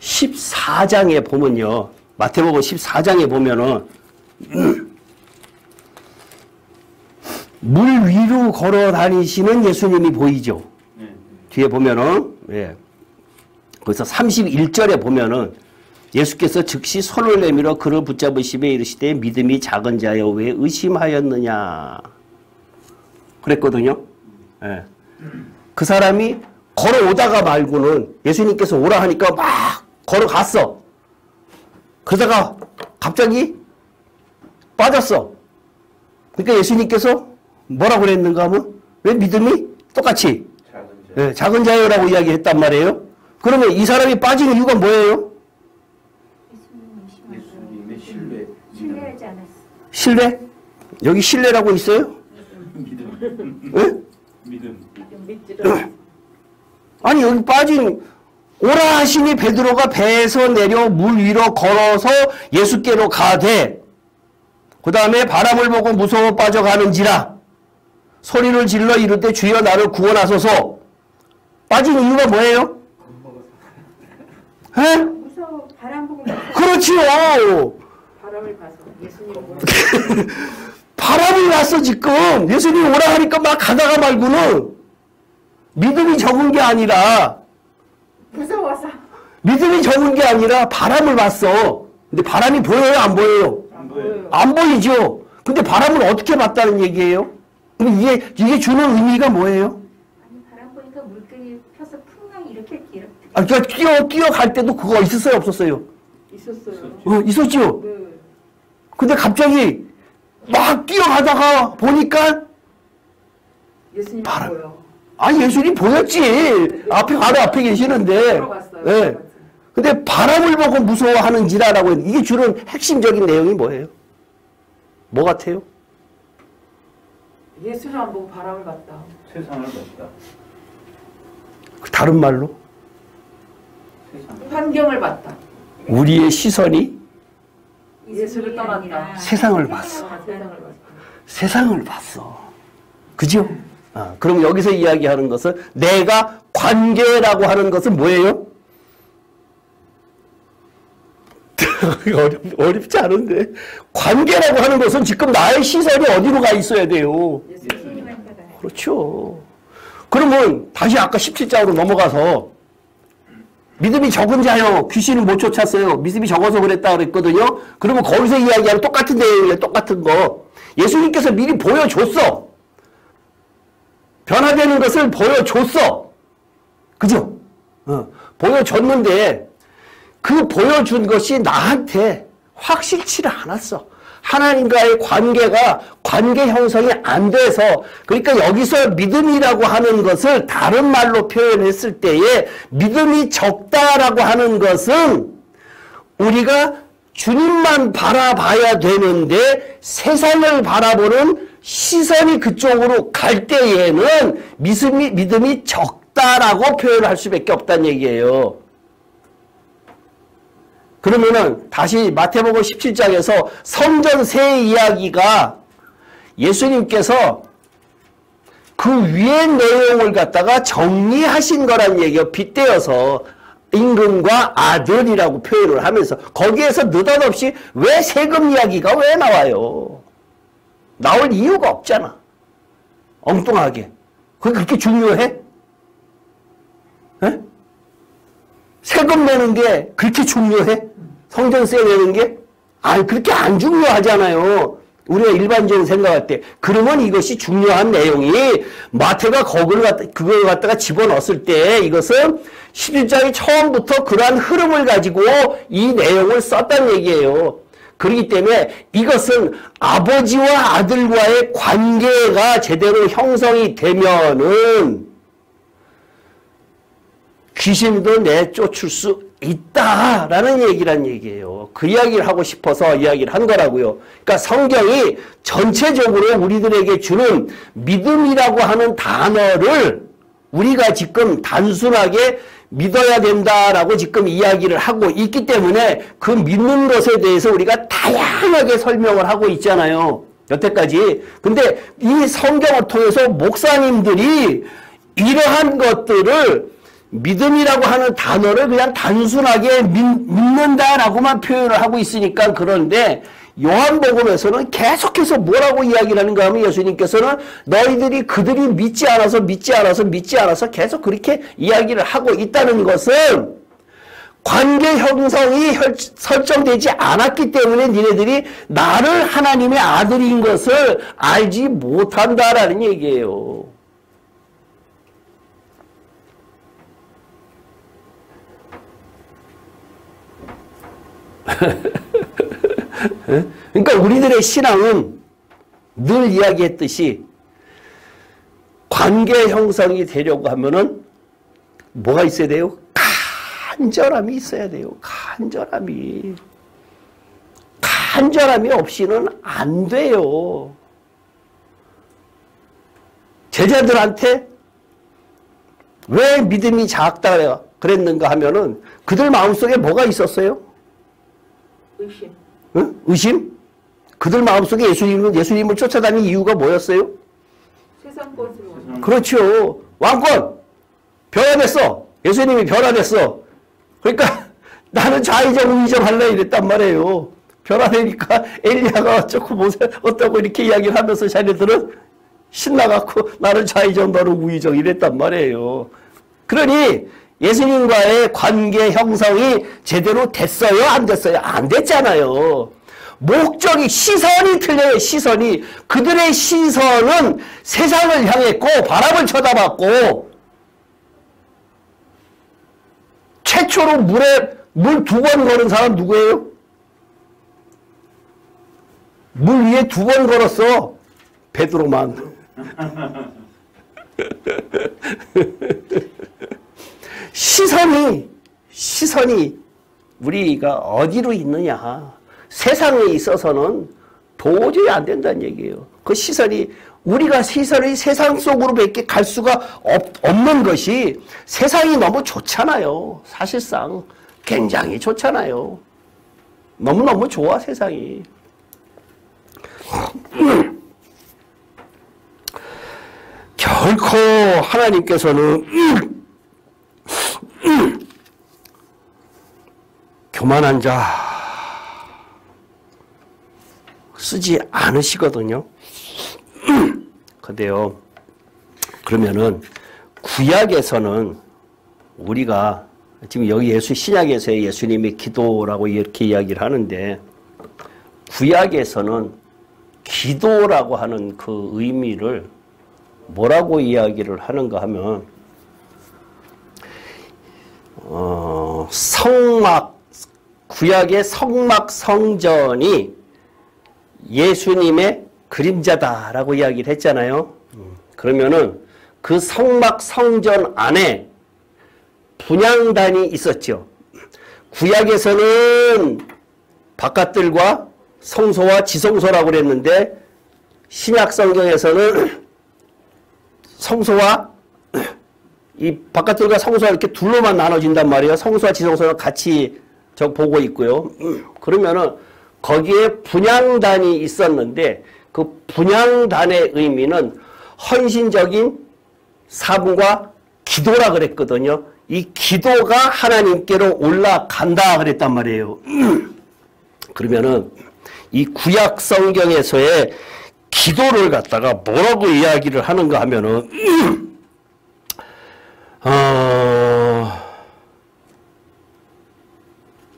14장에 보면요. 마태복음 14장에 보면은 물 위로 걸어 다니시는 예수님이 보이죠. 뒤에 보면은 그래서 31절에 보면은 예수께서 즉시 손을 내밀어 그를 붙잡으시며 이르시되 믿음이 작은 자여 왜 의심하였느냐 그랬거든요. 그 사람이 걸어오다가 말고는 예수님께서 오라 하니까 막 걸어갔어. 그러다가 갑자기 빠졌어. 그러니까 예수님께서 뭐라고 그랬는가 하면 왜 믿음이 똑같이 작은 자여라고 이야기했단 말이에요. 그러면 이 사람이 빠진 이유가 뭐예요? 예수님의 신뢰. 신뢰하지 않았어. 신뢰? 여기 신뢰라고 있어요? 믿음. 응? 믿음. 믿지를 아니 여기 빠진 오라 하시니 베드로가 배에서 내려 물 위로 걸어서 예수께로 가되 그 다음에 바람을 보고 무서워 빠져가는지라 소리를 질러 이르되 주여 나를 구원하소서. 빠진 이유가 뭐예요? 에? 무서워 바람 보고 무서워. 그렇지요. 바람을 봐서 예수님을 보는 바람이 왔어 지금. 예수님이 오라 하니까 막 가다가 말고는 믿음이 적은 게 아니라 무서워서 믿음이 적은 게 아니라 바람을 봤어. 근데 바람이 보여요 안 보여요? 안 보여요. 안 보이죠. 근데 바람을 어떻게 봤다는 얘기예요? 그럼 이게 주는 의미가 뭐예요? 아니 바람 보니까 물결이 펴서 풍랑이 이렇게 아, 그러니까 뛰어갈 때도 그거 있었어요 없었어요? 있었어요. 있었죠. 네. 근데 갑자기 막 뛰어가다가 보니까 예수님 바람. 보여. 아니 예수님 보였지. 앞에 바로 앞에 계시는데. 들어갔어요. 예. 근데 바람을 보고 무서워하는지라라고 했는데 이게 주는 핵심적인 내용이 뭐예요? 뭐 같아요? 예수를 안 보고 바람을 봤다. 세상을 봤다. 그 다른 말로 세상. 환경을 봤다. 우리의 시선이 예수를 떠났다. 아니라 세상을 봤어. 세상을 봤다. 세상을 봤어. 그죠? 그럼 여기서 이야기하는 것은 내가 관계라고 하는 것은 뭐예요? 어렵지 않은데 관계라고 하는 것은 지금 나의 시선이 어디로 가 있어야 돼요? 예수님한테 가요. 그렇죠. 그러면 다시 아까 17장으로 넘어가서 믿음이 적은 자요 귀신을 못 쫓았어요. 믿음이 적어서 그랬다 그랬거든요. 그러면 거기서 이야기하는 똑같은 내용이에요. 똑같은 거. 예수님께서 미리 보여줬어. 변화되는 것을 보여줬어. 그죠? 보여줬는데 그 보여준 것이 나한테 확실치를 않았어. 하나님과의 관계 형성이 안 돼서 그러니까 여기서 믿음이라고 하는 것을 다른 말로 표현했을 때에 믿음이 적다라고 하는 것은 우리가 주님만 바라봐야 되는데 세상을 바라보는 시선이 그쪽으로 갈 때에는 믿음이 적다라고 표현할 수밖에 없다는 얘기예요. 그러면은 다시 마태복음 17장에서 성전세 이야기가 예수님께서 그 위의 내용을 갖다가 정리하신 거란 얘기예요. 빗대어서 임금과 아들이라고 표현을 하면서 거기에서 느닷없이 왜 세금 이야기가 왜 나와요? 나올 이유가 없잖아. 엉뚱하게. 그게 그렇게 중요해? 에? 세금 내는 게 그렇게 중요해? 성전세 내는 게? 아니 그렇게 안 중요하잖아요. 우리가 일반적으로 생각할 때. 그러면 이것이 중요한 내용이 마태가 그걸 갖다가 집어넣었을 때 이것은 11장이 처음부터 그러한 흐름을 가지고 이 내용을 썼다는 얘기예요. 그렇기 때문에 이것은 아버지와 아들과의 관계가 제대로 형성이 되면은 귀신도 내쫓을 수 있다라는 얘기란 얘기예요. 그 이야기를 하고 싶어서 이야기를 한 거라고요. 그러니까 성경이 전체적으로 우리들에게 주는 믿음이라고 하는 단어를 우리가 지금 단순하게 믿어야 된다라고 지금 이야기를 하고 있기 때문에 그 믿는 것에 대해서 우리가 다양하게 설명을 하고 있잖아요. 여태까지. 근데 이 성경을 통해서 목사님들이 이러한 것들을 믿음이라고 하는 단어를 그냥 단순하게 믿는다라고만 표현을 하고 있으니까 그런데 요한복음에서는 계속해서 뭐라고 이야기를 하는가 하면 예수님께서는 너희들이 그들이 믿지 않아서 계속 그렇게 이야기를 하고 있다는 것은 관계 형성이 설정되지 않았기 때문에 니네들이 나를 하나님의 아들인 것을 알지 못한다라는 얘기예요. 그러니까 우리들의 신앙은 늘 이야기했듯이 관계 형성이 되려고 하면은 뭐가 있어야 돼요? 간절함이 있어야 돼요. 간절함이 없이는 안 돼요. 제자들한테 왜 믿음이 작다 그랬는가 하면은 그들 마음속에 뭐가 있었어요? 의심. 응? 의심? 그들 마음속에 예수님을 쫓아다니는 이유가 뭐였어요? 세상 것으로. 그렇죠. 왕권! 변화됐어. 예수님이 변화됐어. 그러니까 나는 좌의정 우의정 할래 이랬단 말이에요. 변화되니까 엘리야가 어쩌고 어떠고 이렇게 이야기를 하면서 자기들은 신나갖고 나는 좌의정 너는 우의정 이랬단 말이에요. 그러니 예수님과의 관계 형성이 제대로 됐어요? 안 됐어요? 안 됐잖아요. 목적이 시선이 틀려요. 시선이. 그들의 시선은 세상을 향했고 바람을 쳐다봤고 최초로 물 2번 걸은 사람 누구예요? 물 위에 2번 걸었어. 베드로만. 시선이 우리가 어디로 있느냐. 세상에 있어서는 도저히 안 된다는 얘기예요. 그 시선이 우리가 시선이 세상 속으로 밖에 갈 수가 없는 것이 세상이 너무 좋잖아요. 사실상 굉장히 좋잖아요. 너무너무 좋아 세상이. 결코 하나님께서는 교만한 자 쓰지 않으시거든요. 근데요, 그러면은 구약에서는 우리가 지금 여기 신약에서의 예수님의 기도라고 이렇게 이야기를 하는데 구약에서는 기도라고 하는 그 의미를 뭐라고 이야기를 하는가 하면 구약의 성막 성전이 예수님의 그림자다라고 이야기를 했잖아요. 그러면은 그 성막 성전 안에 분향단이 있었죠. 구약에서는 바깥들과 성소와 지성소라고 그랬는데 신약 성경에서는 성소와 이 바깥들과 성소가 이렇게 둘로만 나눠진단 말이에요. 성소와 지성소는 같이 보고 있고요. 그러면은 거기에 분향단이 있었는데 그 분향단의 의미는 헌신적인 삶과 기도라 그랬거든요. 이 기도가 하나님께로 올라간다 그랬단 말이에요. 그러면은 이 구약 성경에서의 기도를 갖다가 뭐라고 이야기를 하는가 하면은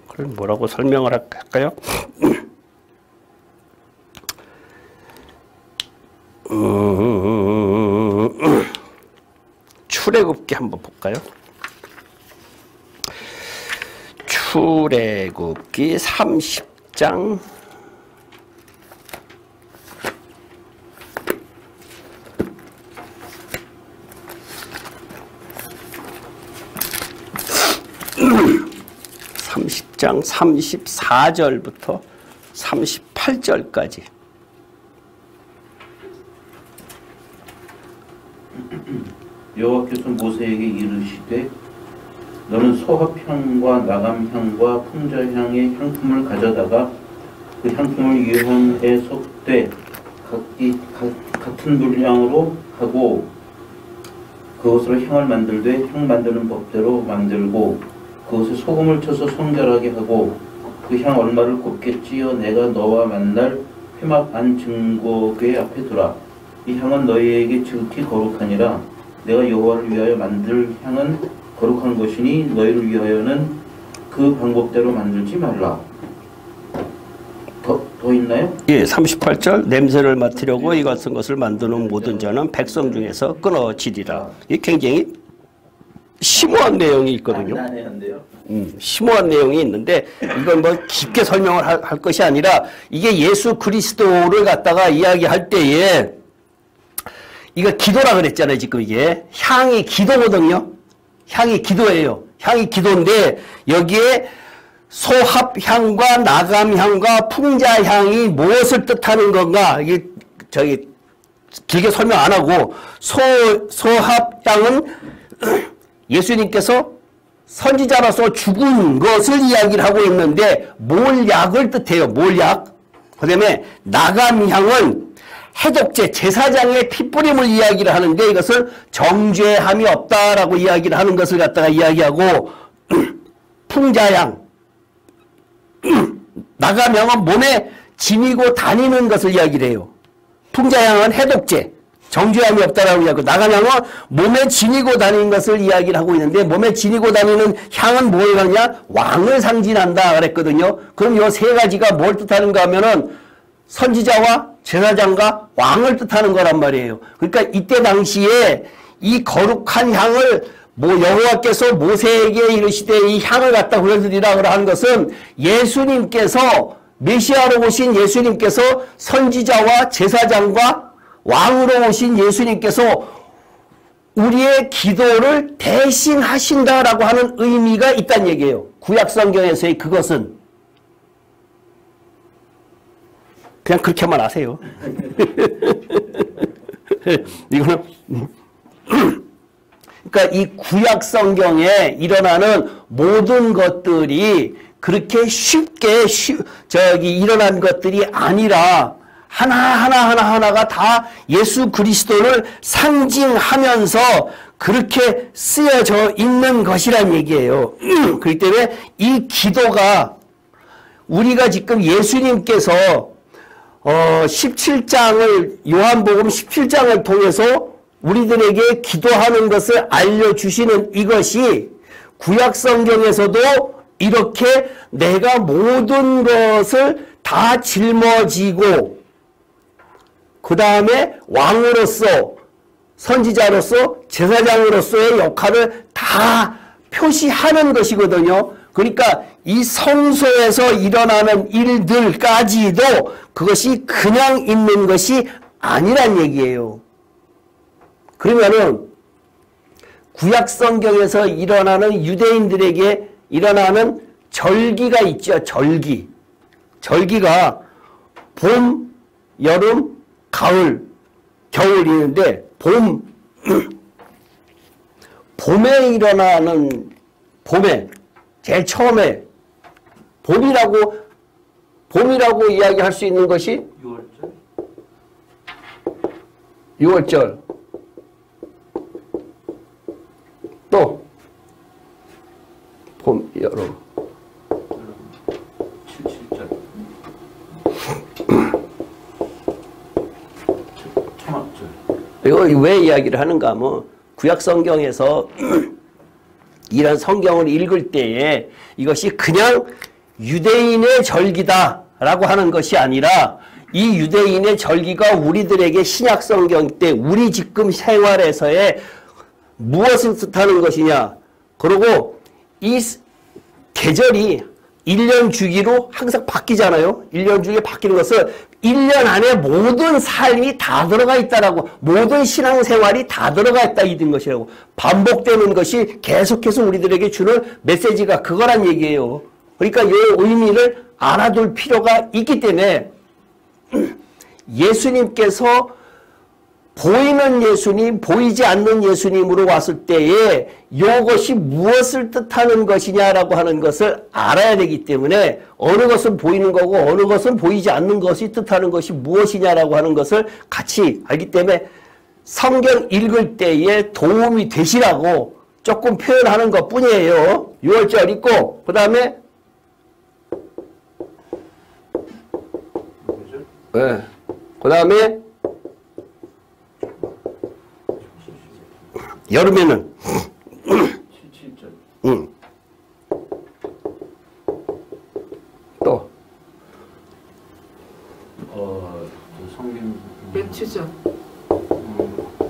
그럼 뭐라고 설명을 할까요? 출애굽기 한번 볼까요? 출애굽기 30장 30장 34절부터 38절까지. 여호와께서 모세에게 이르시되 너는 소합향과 나감향과 풍자향의 향품을 가져다가 그 향품을 유향에 섞되 각기 같은 분량으로 하고 그것으로 향을 만들되 향 만드는 법대로 만들고 그것에 소금을 쳐서 성결하게 하고 그 향 얼마를 곱게 찌어 내가 너와 만날 회막 안 증거궤 앞에 두라. 이 향은 너희에게 지극히 거룩하니라. 내가 여호와를 위하여 만들 향은 거룩한 것이니 너희를 위하여는 그 방법대로 만들지 말라. 더 있나요? 예, 38절 냄새를 맡으려고 이 같은 것을 만드는 모든 자는 백성 중에서 끊어지리라. 이 굉장히 심오한 내용이 있거든요. 심오한 내용이 있는데 이건 뭐 깊게 설명을 할 것이 아니라 이게 예수 그리스도를 갖다가 이야기할 때에 이거 기도라 그랬잖아요. 지금 이게 향이 기도거든요. 향이 기도예요. 향이 기도인데 여기에 소합향과 나감향과 풍자향이 무엇을 뜻하는 건가? 이게 길게 설명 안 하고 소합향은 예수님께서 선지자로서 죽은 것을 이야기를 하고 있는데 몰약을 뜻해요. 몰약. 그 다음에 나감향은 해독제, 제사장의 핏뿌림을 이야기를 하는데 이것을 정죄함이 없다라고 이야기를 하는 것을 갖다가 이야기하고 풍자향, 나감향은 몸에 지니고 다니는 것을 이야기를 해요. 풍자향은 해독제, 정죄함이 없다라고 이야기하고 나감향은 몸에 지니고 다니는 것을 이야기를 하고 있는데 몸에 지니고 다니는 향은 뭘 하냐? 왕을 상징한다 그랬거든요. 그럼 이 세 가지가 뭘 뜻하는가 하면은 선지자와 제사장과 왕을 뜻하는 거란 말이에요. 그러니까 이때 당시에 이 거룩한 향을 여호와께서 모세에게 이르시되 이 향을 갖다 보여드리라 하는 것은 예수님께서 메시아로 오신 예수님께서 선지자와 제사장과 왕으로 오신 예수님께서 우리의 기도를 대신 하신다라고 하는 의미가 있다는 얘기예요. 구약성경에서의 그것은. 그냥 그렇게만 아세요. 이거는 그러니까 이 구약성경에 일어나는 모든 것들이 그렇게 쉽게 일어난 것들이 아니라 하나가 다 예수 그리스도를 상징하면서 그렇게 쓰여져 있는 것이란 얘기예요. 그렇기 때문에 이 기도가 우리가 지금 예수님께서 17장을 요한복음 17장을 통해서 우리들에게 기도하는 것을 알려주시는 이것이 구약성경에서도 이렇게 내가 모든 것을 다 짊어지고 그 다음에 왕으로서 선지자로서 제사장으로서의 역할을 다 표시하는 것이거든요. 그러니까 이 성소에서 일어나는 일들까지도 그것이 그냥 있는 것이 아니란 얘기예요. 그러면은 구약성경에서 일어나는 유대인들에게 일어나는 절기가 있죠. 절기가 봄, 여름, 가을, 겨울이 있는데 봄에 일어나는 제일 처음에 봄이라고 이야기할 수 있는 것이 6월절. 또 봄, 여름. 77절. 초막절. 이거 왜 이야기를 하는가 하면 구약성경에서 이런 성경을 읽을 때에 이것이 그냥 유대인의 절기다라고 하는 것이 아니라 이 유대인의 절기가 우리들에게 신약성경 때 우리 지금 생활에서의 무엇을 뜻하는 것이냐. 그리고 이 계절이 1년 주기로 항상 바뀌잖아요. 1년 주기에 바뀌는 것은 1년 안에 모든 삶이 다 들어가 있다라고, 모든 신앙생활이 다 들어가 있다 이런 것이라고. 반복되는 것이 계속해서 우리들에게 주는 메시지가 그거란 얘기예요. 그러니까 이 의미를 알아둘 필요가 있기 때문에 예수님께서 보이는 예수님, 보이지 않는 예수님으로 왔을 때에 이것이 무엇을 뜻하는 것이냐라고 하는 것을 알아야 되기 때문에 어느 것은 보이는 거고 어느 것은 보이지 않는 것이 뜻하는 것이 무엇이냐라고 하는 것을 같이 알기 때문에 성경 읽을 때에 도움이 되시라고 조금 표현하는 것 뿐이에요. 6월절 있고 그 다음에 네. 그 다음에 여름에는 77절. 또 성경 맥주죠.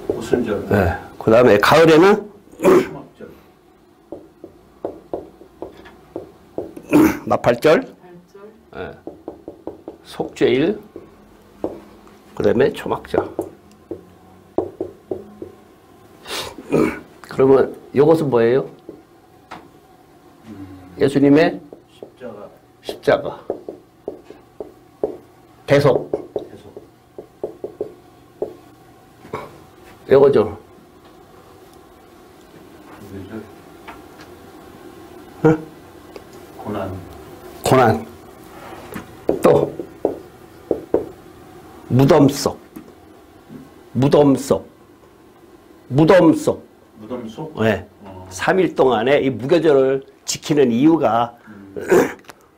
오순절. 네. 그 다음에 가을에는 초막절. 나팔절, 발절. 네. 속죄일, 그 다음에 초막절. 그러면 이것은 뭐예요? 예수님의 십자가. 대속. 이거죠. 응? 고난. 또 무덤 속. 네. 3일 동안에 이 무교절을 지키는 이유가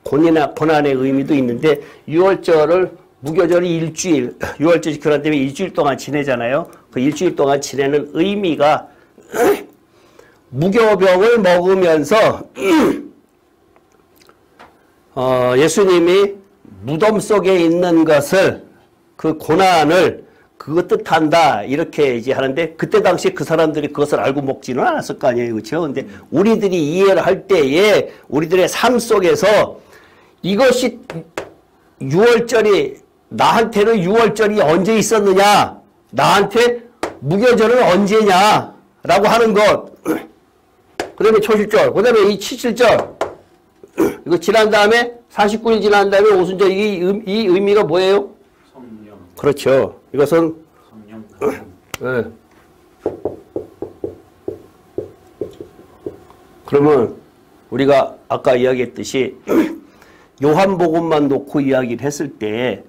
고난의 의미도 있는데 6월절을 무교절이 일주일, 6월절 지켜난 다음에 일주일 동안 지내잖아요. 그 일주일 동안 지내는 의미가 무교병을 먹으면서 예수님이 무덤 속에 있는 것을 그 고난을 그거 뜻한다 이렇게 이제 하는데 그때 당시에 그 사람들이 그것을 알고 먹지는 않았을 거 아니에요, 그렇죠? 근데 우리들이 이해를 할 때에 우리들의 삶 속에서 이것이 6월절이 나한테는 6월절이 언제 있었느냐, 나한테 무교절은 언제냐라고 하는 것. 그다음에 초실절, 그다음에 이 칠칠절 이거 지난 다음에 49일 지난 다음에 오순절 이 의미가 뭐예요? 성령. 그렇죠. 이것은 성령. 네. 그러면 우리가 아까 이야기했듯이 요한복음만 놓고 이야기를 했을 때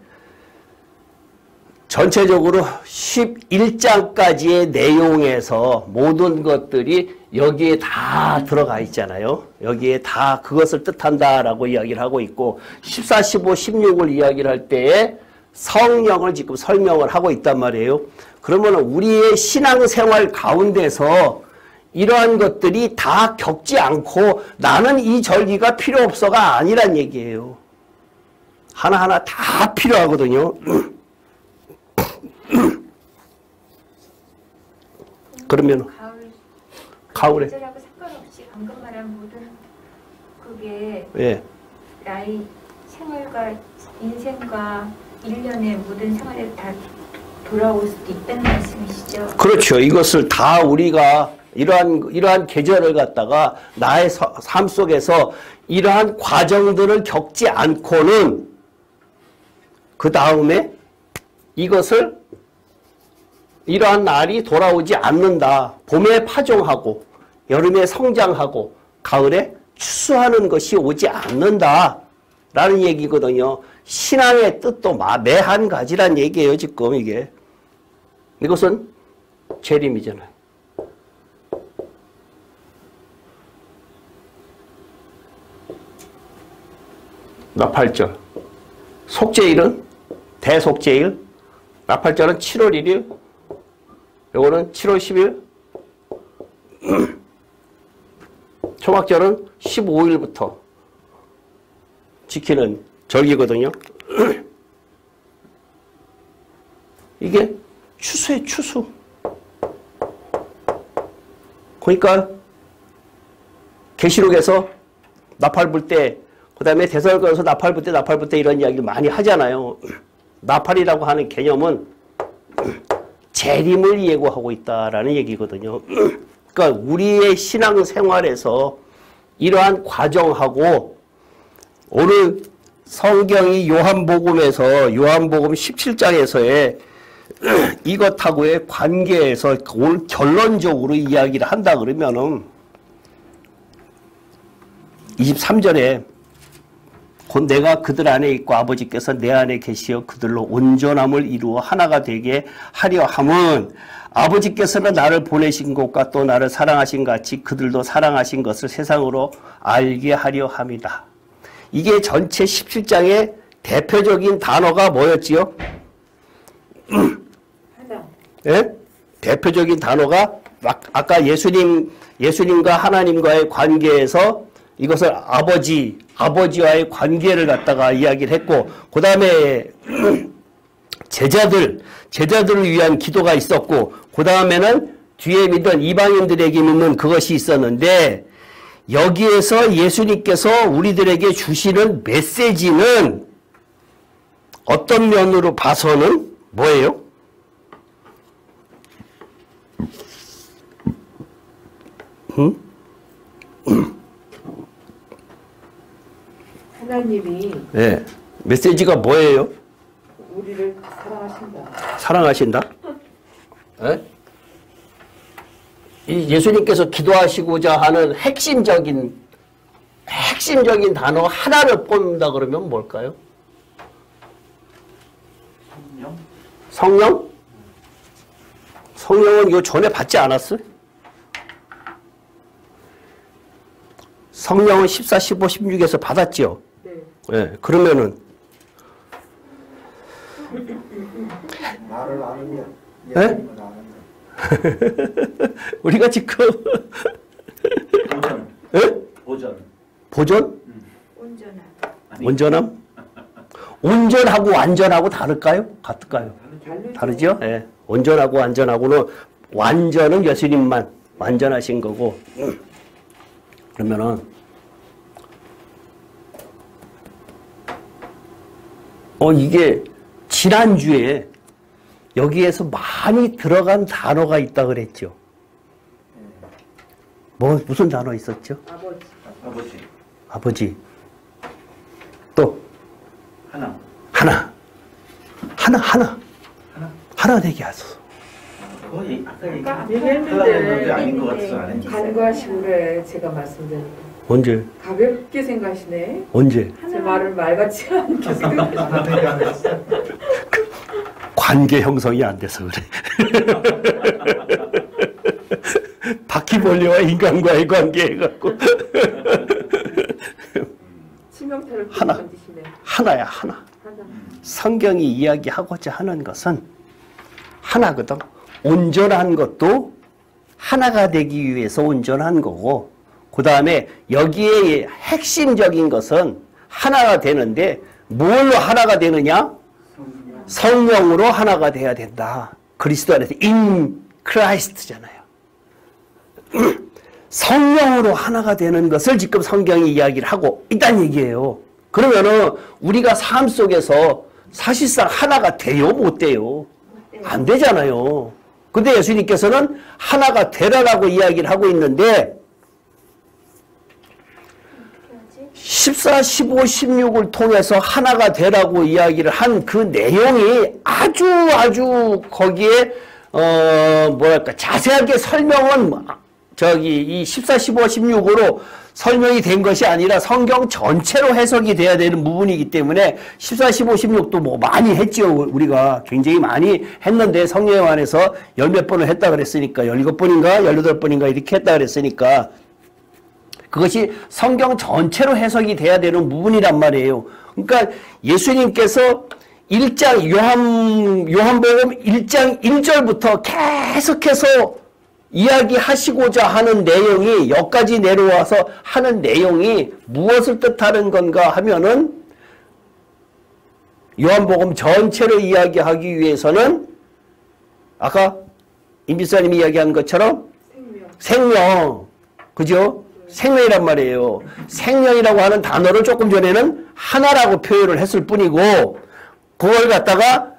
전체적으로 11장까지의 내용에서 모든 것들이 여기에 다 들어가 있잖아요. 여기에 다 그것을 뜻한다라고 이야기를 하고 있고 14, 15, 16을 이야기를 할 때에 성령을 지금 설명을 하고 있단 말이에요. 그러면 우리의 신앙생활 가운데서 이러한 것들이 다 겪지 않고 나는 이 절기가 필요 없어가 아니란 얘기예요. 하나하나 다 필요하거든요. 그러면 가을에 계절하고 상관없이 방금 말한 모든 그게 예. 나의 생활과 인생과 일련의 모든 생활에 다 돌아올 수도 있다는 말씀이시죠? 그렇죠. 이것을 다 우리가 이러한 계절을 갖다가 나의 삶 속에서 이러한 과정들을 겪지 않고는 그 다음에 이것을 이러한 날이 돌아오지 않는다. 봄에 파종하고 여름에 성장하고 가을에 추수하는 것이 오지 않는다 라는 얘기거든요. 신앙의 뜻도 매 한 가지란 얘기예요. 지금 이게. 이것은 재림이잖아요. 나팔절. 속죄일은 대속죄일. 나팔절은 7월 1일. 요거는 7월 10일. 초막절은 15일부터 지키는 절기거든요. 이게 추수의 추수. 그러니까 계시록에서 나팔 불 때, 그 다음에 대설가에서 나팔 불 때 이런 이야기를 많이 하잖아요. 나팔이라고 하는 개념은 재림을 예고하고 있다라는 얘기거든요. 그러니까 우리의 신앙생활에서 이러한 과정하고 오늘 성경이 요한복음에서 요한복음 17장에서의 이것하고의 관계에서 오늘 결론적으로 이야기를 한다 그러면은 23절에 곧 내가 그들 안에 있고 아버지께서 내 안에 계시어 그들로 온전함을 이루어 하나가 되게 하려 함은 아버지께서는 나를 보내신 것과 또 나를 사랑하신 같이 그들도 사랑하신 것을 세상으로 알게 하려 함이다. 이게 전체 17장의 대표적인 단어가 뭐였지요? 예? 대표적인 단어가 아까 예수님과 하나님과의 관계에서 이것을 아버지와의 관계를 갖다가 이야기를 했고, 그 다음에 제자들을 위한 기도가 있었고, 그 다음에는 뒤에 믿던 이방인들에게 믿는 그것이 있었는데, 여기에서 예수님께서 우리들에게 주시는 메시지는 어떤 면으로 봐서는 뭐예요? 하나님이 네. 메시지가 뭐예요? 우리를 사랑하신다. 사랑하신다? 네? 예수님께서 기도하시고자 하는 핵심적인 단어 하나를 뽑는다 그러면 뭘까요? 성령? 성령? 성령은 이거 전에 받지 않았어요? 성령은 14, 15, 16에서 받았죠? 네. 네, 그러면은 나를 아느냐? 네? 예수님을 아느냐? 우리가 지금 보전. 네? 보전. 보존? 온전한. 온전함? 온전하고 완전하고 다를까요? 같을까요? 다르죠. 다르죠? 예. 온전하고 완전하고는 완전은 예수님만 완전하신 거고 그러면은 이게 지난주에 여기에서 많이 들어간 단어가 있다 그랬죠. 무슨 단어 있었죠? 아버지. 아버지. 아버지. 또 하나. 하나 되게 하소서. 그거 아까 얘기했는데 아닌 것 같아서 안 했죠. 간과하시고래 제가 말씀드리고 언제? 가볍게 생각하시네. 언제? 제 말을 말같지 않게 생각하시네. 하나밖에 안 했어. 관계 형성이 안 돼서 그래. 바퀴벌레와 인간과의 관계해갖고 치명타를 하나. 건드시네. 하나야 하나. 하나. 성경이 이야기하고자 하는 것은 하나거든. 온전한 것도 하나가 되기 위해서 온전한 거고 그 다음에 여기에 핵심적인 것은 하나가 되는데 뭘로 하나가 되느냐? 성령으로 하나가 돼야 된다. 그리스도 안에서 in Christ잖아요. 성령으로 하나가 되는 것을 지금 성경이 이야기를 하고 있다는 얘기예요. 그러면은 우리가 삶 속에서 사실상 하나가 돼요? 못 돼요? 안 되잖아요. 근데 예수님께서는 하나가 되라라고 이야기를 하고 있는데 14, 15, 16을 통해서 하나가 되라고 이야기를 한 그 내용이 아주 거기에 뭐랄까 자세하게 설명은 이 14, 15, 16으로 설명이 된 것이 아니라 성경 전체로 해석이 돼야 되는 부분이기 때문에 14, 15, 16도 뭐 많이 했죠. 우리가 굉장히 많이 했는데 성령에 관해서 열 몇 번을 했다 그랬으니까 17번인가 18번인가 이렇게 했다 그랬으니까 그것이 성경 전체로 해석이 돼야 되는 부분이란 말이에요. 그러니까 예수님께서 1장 요한복음 1장 1절부터 계속해서 이야기하시고자 하는 내용이 여기까지 내려와서 하는 내용이 무엇을 뜻하는 건가 하면은 요한복음 전체를 이야기하기 위해서는 아까 임비사님이 이야기한 것처럼 생명 그죠? 생명이란 말이에요. 생명이라고 하는 단어를 조금 전에는 하나라고 표현을 했을 뿐이고 그걸 갖다가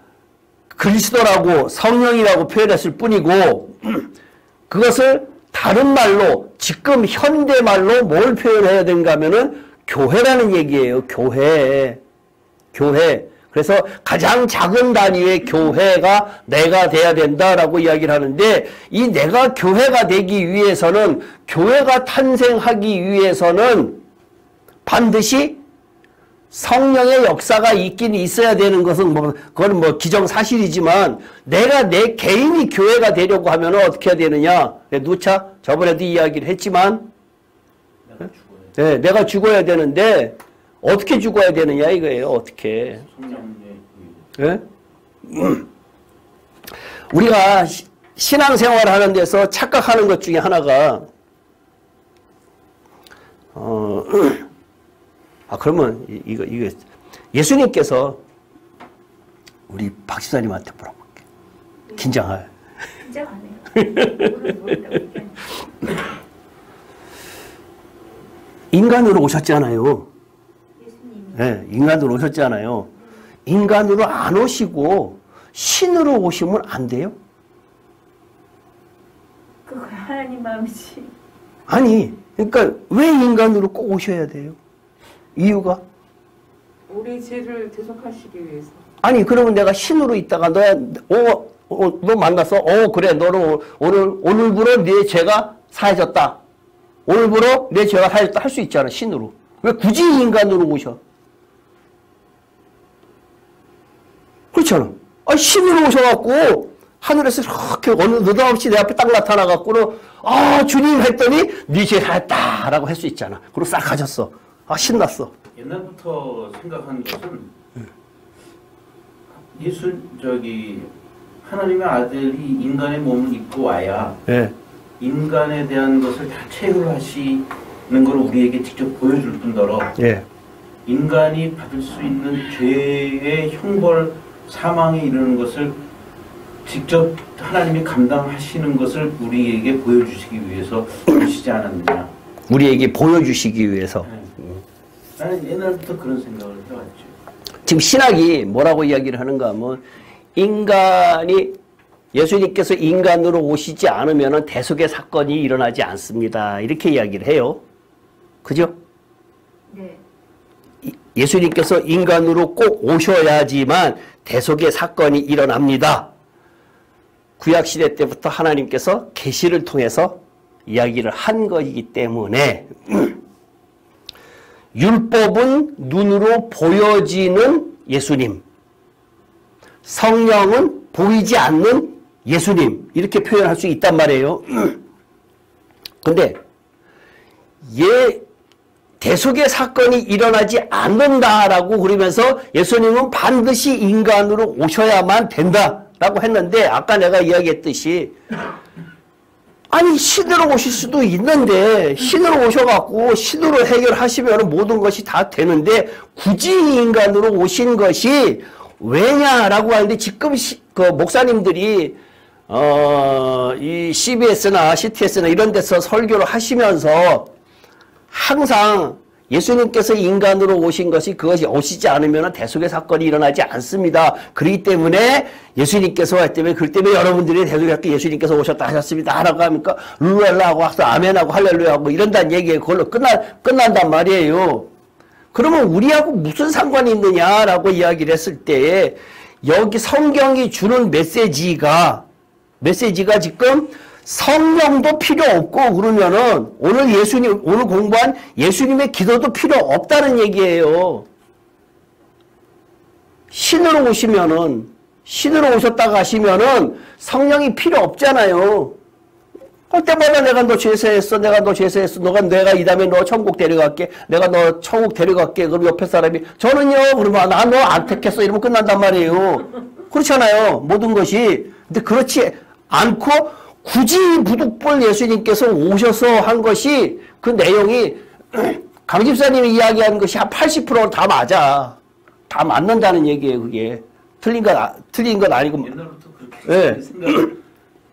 그리스도라고 성령이라고 표현했을 뿐이고 그것을 다른 말로 지금 현대말로 뭘 표현해야 되는가 하면은 교회라는 얘기예요. 교회. 그래서 가장 작은 단위의 교회가 내가 돼야 된다라고 이야기를 하는데 이 내가 교회가 되기 위해서는 교회가 탄생하기 위해서는 반드시 성령의 역사가 있긴 있어야 되는 것은 그건 기정사실이지만 내가 내 개인이 교회가 되려고 하면 어떻게 해야 되느냐? 누차 저번에도 이야기를 했지만 네, 내가 죽어야 되는데 어떻게 죽어야 되느냐 이거예요. 어떻게? 네? 우리가 신앙생활 하는 데서 착각하는 것 중에 하나가 그러면 이거 예수님께서 우리 박 집사님한테 물어볼게. 긴장할. 긴장 안 해요. 인간으로 오셨잖아요. 예수님. 네, 인간으로 오셨잖아요. 인간으로 안 오시고 신으로 오시면 안 돼요? 그건 하나님 마음이지. 아니, 그러니까 왜 인간으로 꼭 오셔야 돼요? 이유가? 우리 죄를 대속하시기 위해서. 아니, 그러면 내가 신으로 있다가 너 만났어? 그래. 너는 오늘부로 네 죄가 사해졌다. 오늘부로 내 죄가 사해졌다 할 수 있잖아. 신으로. 왜 굳이 인간으로 오셔? 그렇잖아. 신으로 오셔갖고 하늘에서 이렇게 어느 느닷없이 내 앞에 딱 나타나갖고는 주님 했더니 네 죄 사했다라고 할 수 있잖아. 그리고 싹 가졌어. 신났어. 옛날부터 생각한 것은 하나님의 아들이 인간의 몸을 입고 와야 예. 인간에 대한 것을 다 체휼하시는 걸 우리에게 직접 보여줄 뿐더러 예. 인간이 받을 수 있는 죄의 형벌, 사망에 이르는 것을 직접 하나님이 감당하시는 것을 우리에게 보여주시기 위해서 오시지 않았느냐. 우리에게 보여주시기 위해서. 나는 옛날부터 그런 생각을 해왔죠. 지금 신학이 뭐라고 이야기를 하는가 하면 예수님께서 인간으로 오시지 않으면 대속의 사건이 일어나지 않습니다. 이렇게 이야기를 해요. 그죠? 네. 예수님께서 인간으로 꼭 오셔야지만 대속의 사건이 일어납니다. 구약시대 때부터 하나님께서 계시를 통해서 이야기를 한 것이기 때문에 율법은 눈으로 보여지는 예수님, 성령은 보이지 않는 예수님, 이렇게 표현할 수 있단 말이에요. 근데 대속의 사건이 일어나지 않는다라고 그러면서 예수님은 반드시 인간으로 오셔야만 된다라고 했는데, 아까 내가 이야기했듯이 신으로 오실 수도 있는데 신으로 오셔갖고 신으로 해결하시면 모든 것이 다 되는데 굳이 인간으로 오신 것이 왜냐라고 하는데, 지금 목사님들이 이 CBS나 CTS나 이런 데서 설교를 하시면서 항상 예수님께서 인간으로 오신 것이 그것이 오시지 않으면 대속의 사건이 일어나지 않습니다. 그렇기 때문에 예수님께서 왔기 때문에, 그렇기 때문에 여러분들이 대속의 사건 예수님께서 오셨다 하셨습니다 라고 하니까 룰랄라하고 아멘하고 할렐루야하고 이런다는 얘기에 그걸로 끝난단 말이에요. 그러면 우리하고 무슨 상관이 있느냐라고 이야기를 했을 때, 여기 성경이 주는 메시지가 지금 성령도 필요 없고, 그러면은 오늘 공부한 예수님의 기도도 필요 없다는 얘기예요. 신으로 오셨다가 하시면은 성령이 필요 없잖아요. 할 때마다 내가 너 죄사했어. 내가 이 다음에 너 천국 데려갈게. 내가 너 천국 데려갈게. 그럼 옆에 사람이 저는요. 그러면 나 너 안 택했어. 이러면 끝난단 말이에요. 그렇잖아요. 모든 것이. 근데 그렇지 않고 굳이 부득불 예수님께서 오셔서 한 것이, 그 내용이 강 집사님이 이야기한 것이 한 80% 다 맞아. 다 맞는다는 얘기예요. 그게 틀린 건 아니고. 옛날부터 그렇게 생각을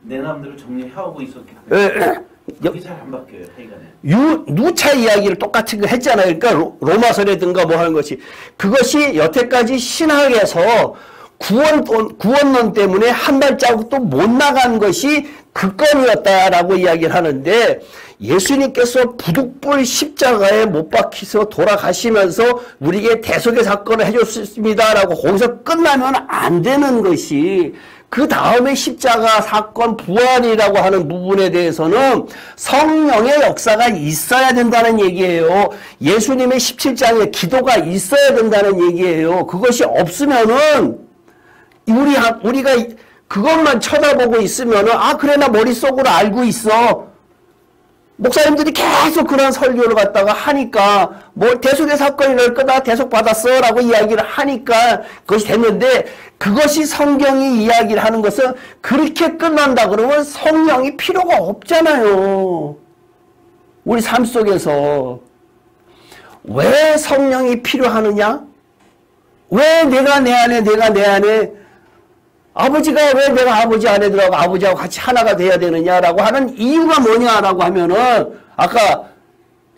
내 마음대로 정리해오고 있었기 때문에 그게 잘 안 바뀌어요. 하여간에 누차 이야기를 똑같은 거 했잖아요. 그러니까 로마서라든가 뭐 하는 것이, 그것이 여태까지 신학에서 구원론 때문에 한 발자국도 못 나간 것이 그 건이었다라고 이야기를 하는데, 예수님께서 부득불 십자가에 못 박히서 돌아가시면서 우리에게 대속의 사건을 해줬습니다라고 거기서 끝나면 안 되는 것이, 그 다음에 십자가 사건 부활이라고 하는 부분에 대해서는 성령의 역사가 있어야 된다는 얘기예요. 예수님의 17장에 기도가 있어야 된다는 얘기예요. 그것이 없으면은 우리가 그것만 쳐다보고 있으면은, 그래, 나 머릿속으로 알고 있어. 목사님들이 계속 그런 설교를 갖다가 하니까, 대속의 사건이 날 거다, 대속 받았어 라고 이야기를 하니까 그것이 됐는데, 그것이 성경이 이야기를 하는 것은 그렇게 끝난다 그러면 성령이 필요가 없잖아요. 우리 삶 속에서. 왜 성령이 필요하느냐? 왜 내가 내 안에 아버지가 왜 내가 아버지 안에 들어가고 아버지하고 같이 하나가 돼야 되느냐라고 하는 이유가 뭐냐라고 하면은, 아까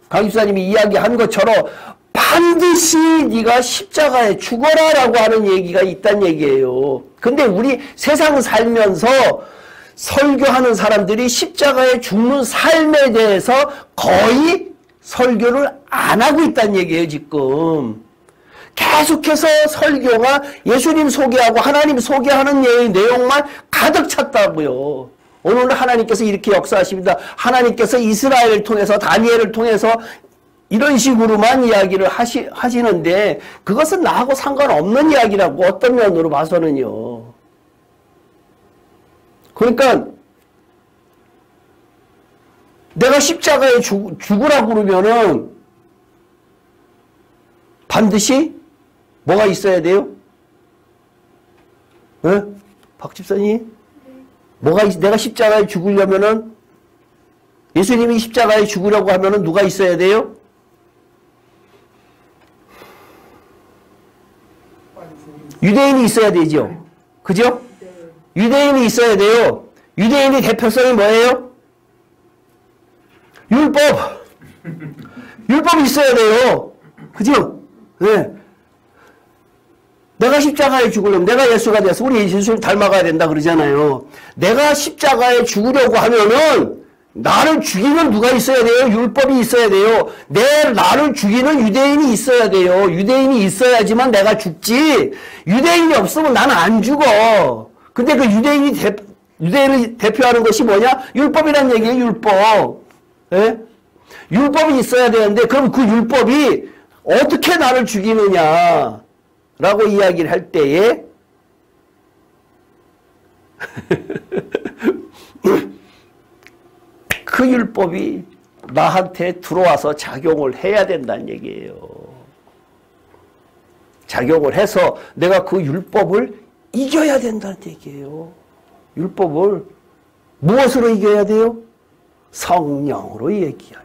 강 집사님이 이야기한 것처럼 반드시 네가 십자가에 죽어라라고 하는 얘기가 있다는 얘기예요. 근데 우리 세상 살면서 설교하는 사람들이 십자가에 죽는 삶에 대해서 거의 설교를 안 하고 있다는 얘기예요, 지금. 계속해서 설교가 예수님 소개하고 하나님 소개하는 내용만 가득 찼다고요. 오늘 하나님께서 이렇게 역사하십니다. 하나님께서 이스라엘을 통해서 다니엘을 통해서 이런 식으로만 이야기를 하시는데 그것은 나하고 상관없는 이야기라고 어떤 면으로 봐서는요. 그러니까 내가 십자가에 죽으라고 그러면은 반드시 뭐가 있어야 돼요? 네? 박 집사님? 내가 십자가에 죽으려면은 예수님이 십자가에 죽으려고 하면은 누가 있어야 돼요? 유대인이 있어야 되죠. 그죠? 유대인이 있어야 돼요. 유대인의 대표성이 뭐예요? 율법. 율법이 있어야 돼요. 그죠? 네. 내가 십자가에 죽으려면 내가 예수가 돼서 우리 예수를 닮아가야 된다 그러잖아요. 내가 십자가에 죽으려고 하면은 나를 죽이는 누가 있어야 돼요? 율법이 있어야 돼요. 나를 죽이는 유대인이 있어야 돼요. 유대인이 있어야지만 내가 죽지. 유대인이 없으면 나는 안 죽어. 근데 그 유대인을 대표하는 것이 뭐냐? 율법이란 얘기예요. 율법. 예? 율법이 있어야 되는데 그럼 그 율법이 어떻게 나를 죽이느냐 라고 이야기를 할 때에 그 율법이 나한테 들어와서 작용을 해야 된다는 얘기예요. 작용을 해서 내가 그 율법을 이겨야 된다는 얘기예요. 율법을 무엇으로 이겨야 돼요? 성령으로 이겨야 돼요.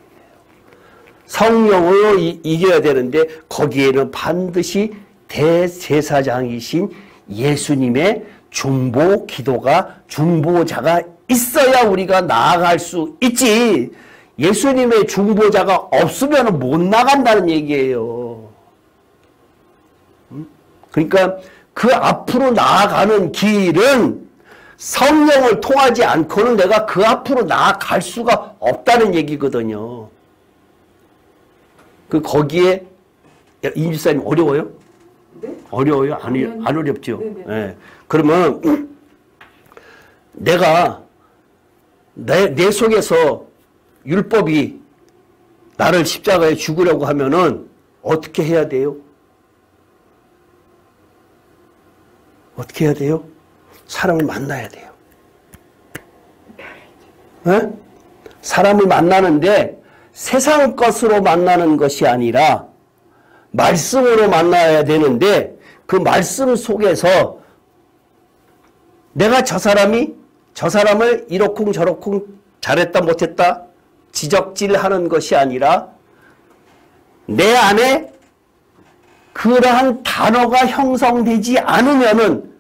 성령으로 이겨야 되는데 거기에는 반드시 대제사장이신 예수님의 중보자가 있어야 우리가 나아갈 수 있지. 예수님의 중보자가 없으면 못 나간다는 얘기예요. 그러니까 그 앞으로 나아가는 길은 성령을 통하지 않고는 내가 그 앞으로 나아갈 수가 없다는 얘기거든요. 거기에 임집사님 어려워요? 네? 어려워요? 안 어렵죠? 네. 그러면 내가 내 속에서 율법이 나를 십자가에 죽으려고 하면은 어떻게 해야 돼요? 어떻게 해야 돼요? 사람을 만나야 돼요. 네? 사람을 만나는데 세상 것으로 만나는 것이 아니라 말씀으로 만나야 되는데 그 말씀 속에서 내가 저 사람을 이러쿵저러쿵 잘했다 못했다 지적질하는 것이 아니라 내 안에 그러한 단어가 형성되지 않으면은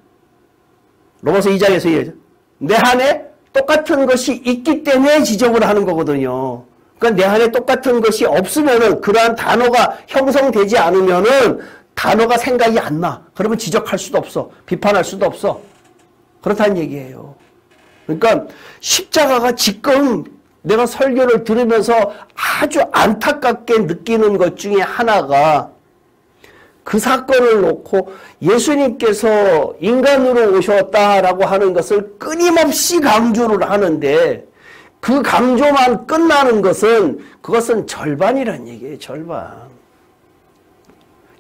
로마서 2장에서 얘기하죠. 내 안에 똑같은 것이 있기 때문에 지적을 하는 거거든요. 그러니까 내 안에 똑같은 것이 없으면은 그러한 단어가 형성되지 않으면은 단어가 생각이 안 나. 그러면 지적할 수도 없어. 비판할 수도 없어. 그렇다는 얘기예요. 그러니까 십자가가 지금 내가 설교를 들으면서 아주 안타깝게 느끼는 것 중에 하나가 그 사건을 놓고 예수님께서 인간으로 오셨다라고 하는 것을 끊임없이 강조를 하는데 그 강조만 끝나는 그것은 절반이란 얘기예요. 절반.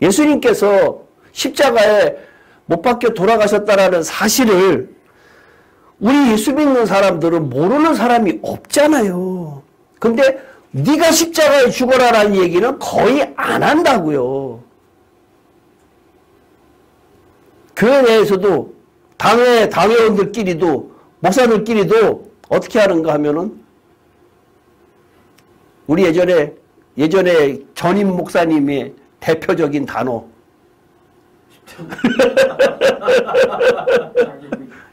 예수님께서 십자가에 못 박혀 돌아가셨다라는 사실을 우리 예수 믿는 사람들은 모르는 사람이 없잖아요. 근데 네가 십자가에 죽어라라는 얘기는 거의 안 한다고요. 교회 내에서도 당회원들끼리도 목사들끼리도 어떻게 하는가 하면은 우리 예전에 전임 목사님의 대표적인 단어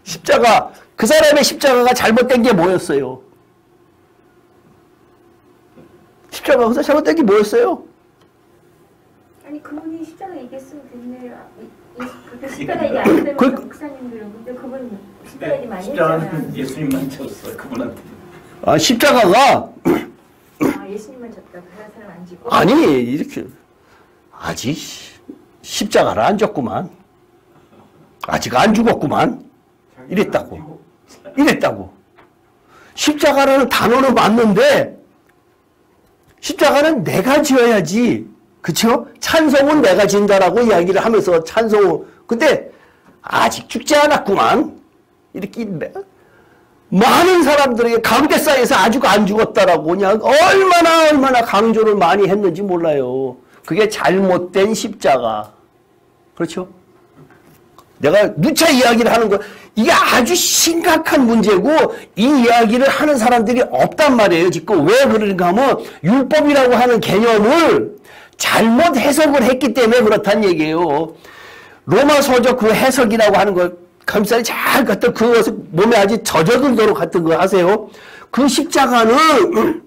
십자가. 그 사람의 십자가가 잘못된 게 뭐였어요? 십자가가 잘못된 게 뭐였어요? 아니 그분이 십자가 얘기했으면 됐네요. 그 십자가 얘기 안 되면 목사님들은 근데 그분 십자가 얘기 많이 했잖아요. 십자가는 예수님만 쳤어요. 그분한테. 십자가가 예수님만 졌다. 그 사람 안 지고. 아니 이렇게 아직 십자가를 안 졌구만. 아직 안 죽었구만. 이랬다고. 이랬다고. 십자가라는 단어는 맞는데 십자가는 내가 지어야지. 그쵸? 찬송은 내가 진다라고 이야기를 하면서 찬송을. 근데 아직 죽지 않았구만. 이렇게 많은 사람들에게 가운데사이에서 아직 안 죽었다라고 그냥 얼마나 강조를 많이 했는지 몰라요. 그게 잘못된 십자가. 그렇죠? 내가 누차 이야기를 하는 거, 이게 아주 심각한 문제고, 이 이야기를 하는 사람들이 없단 말이에요, 지금. 왜 그러는가 하면, 율법이라고 하는 개념을 잘못 해석을 했기 때문에 그렇단 얘기예요. 로마서적 그 해석이라고 하는 거, 감사히 잘 갖다 그것을 몸에 아주 젖어들도록 같은 거 하세요. 그 십자가는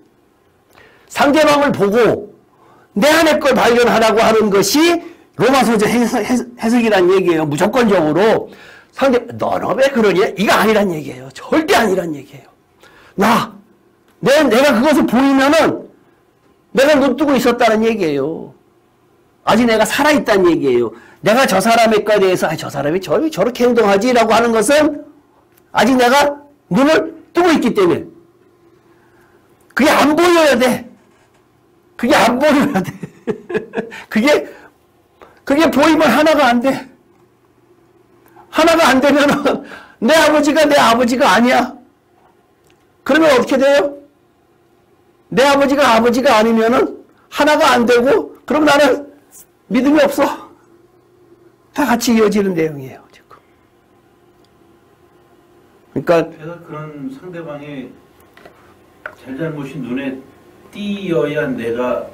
상대방을 보고 내 안의 걸 발견하라고 하는 것이 로마서적 해석이란 얘기예요. 무조건적으로. 너는 왜 그러냐? 이거 아니란 얘기예요. 절대 아니란 얘기예요. 내가 그것을 보이면은 내가 눈 뜨고 있었다는 얘기예요. 아직 내가 살아있다는 얘기예요. 내가 저 사람에 대해서 저 사람이 저렇게 행동하지라고 하는 것은 아직 내가 눈을 뜨고 있기 때문에 그게 안 보여야 돼. 그게 안 보여야 돼. 그게 보이면 하나가 안 돼. 하나가 안 되면은 내 아버지가 아니야. 그러면 어떻게 돼요? 내 아버지가 아니면은 하나가 안 되고 그럼 나는 믿음이 없어. 다 같이 이어지는 내용이에요, 지금. 그러니까 내가 그런 상대방의 잘잘못이 눈에 띄어야 내가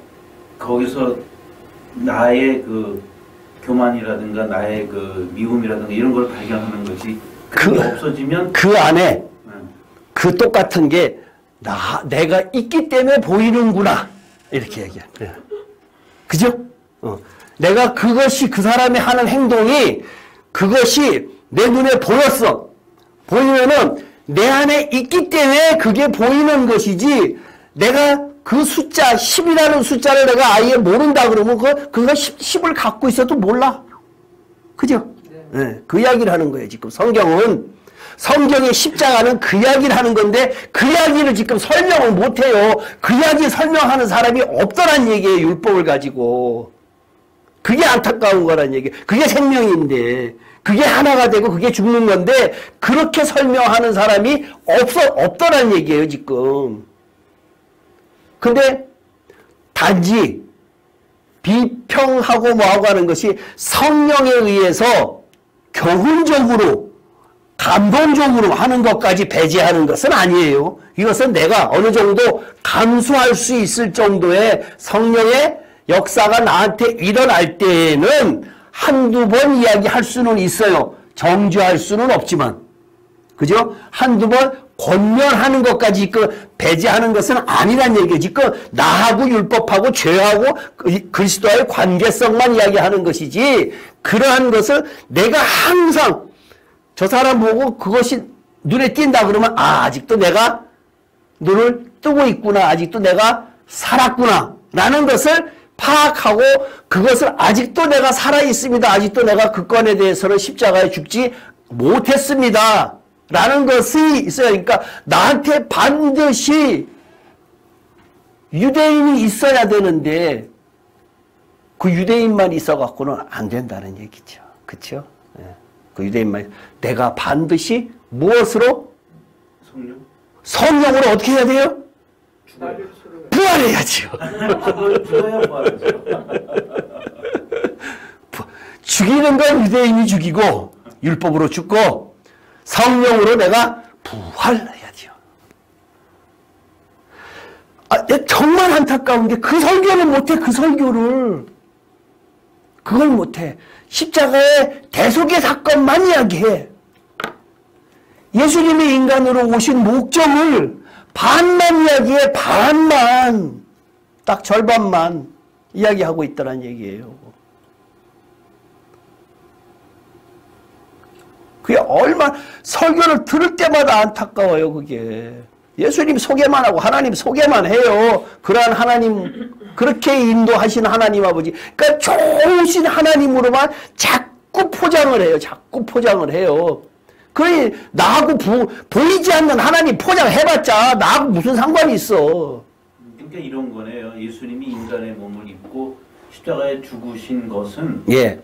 거기서 나의 그 교만이라든가 나의 그 미움이라든가 이런 걸 발견하는 것이 그게 없어지면 그 안에 그 똑같은 게 내가 있기 때문에 보이는구나 이렇게 얘기해요. 그죠? 내가 그것이 그 사람이 하는 행동이 그것이 내 눈에 보였어. 보이면은 내 안에 있기 때문에 그게 보이는 것이지 내가 그 숫자 10이라는 숫자를 내가 아예 모른다 그러면 그거 10을 갖고 있어도 몰라. 그죠? 네, 그 이야기를 하는 거예요. 지금 성경의 십자가는 그 이야기를 하는 건데 그 이야기를 지금 설명을 못해요. 그 이야기 설명하는 사람이 없더란 얘기예요. 율법을 가지고. 그게 안타까운 거란 얘기예요. 그게 생명인데 그게 하나가 되고 그게 죽는 건데 그렇게 설명하는 사람이 없더란 얘기예요. 지금. 근데 단지 비평하고 뭐하고 하는 것이 성령에 의해서 교훈적으로 감동적으로 하는 것까지 배제하는 것은 아니에요. 이것은 내가 어느 정도 감수할 수 있을 정도의 성령의 역사가 나한테 일어날 때에는 한두 번 이야기할 수는 있어요. 정죄할 수는 없지만. 그죠? 한두 번 권면하는 것까지 배제하는 것은 아니란 얘기예요. 지금 나하고 율법하고 죄하고 그리스도와의 관계성만 이야기하는 것이지 그러한 것을 내가 항상 저 사람 보고 그것이 눈에 띈다 그러면 아직도 내가 눈을 뜨고 있구나. 아직도 내가 살았구나. 라는 것을 파악하고 그것을 아직도 내가 살아있습니다. 아직도 내가 그 건에 대해서는 십자가에 죽지 못했습니다. 라는 것이 있어요. 그러니까 나한테 반드시 유대인이 있어야 되는데 그 유대인만 있어갖고는 안 된다는 얘기죠. 그렇죠? 네. 그 유대인만 내가 반드시 무엇으로? 성령으로 어떻게 해야 돼요? 부활해야죠. 죽어야 부활하죠. 죽이는 건 유대인이 죽이고 율법으로 죽고 성령으로 내가 부활해야죠. 정말 안타까운 게 그 설교를 못해. 그 설교를. 그걸 못해. 십자가의 대속의 사건만 이야기해. 예수님이 인간으로 오신 목적을 반만 이야기해. 반만. 딱 절반만 이야기하고 있다는 얘기예요. 그게 설교를 들을 때마다 안타까워요, 그게. 예수님 소개만 하고 하나님 소개만 해요. 그러한 하나님, 그렇게 인도하신 하나님 아버지. 그러니까 좋으신 하나님으로만 자꾸 포장을 해요. 자꾸 포장을 해요. 그래, 나하고 보이지 않는 하나님 포장해봤자 나하고 무슨 상관이 있어. 그러니까 이런 거네요. 예수님이 인간의 몸을 입고 십자가에 죽으신 것은 예.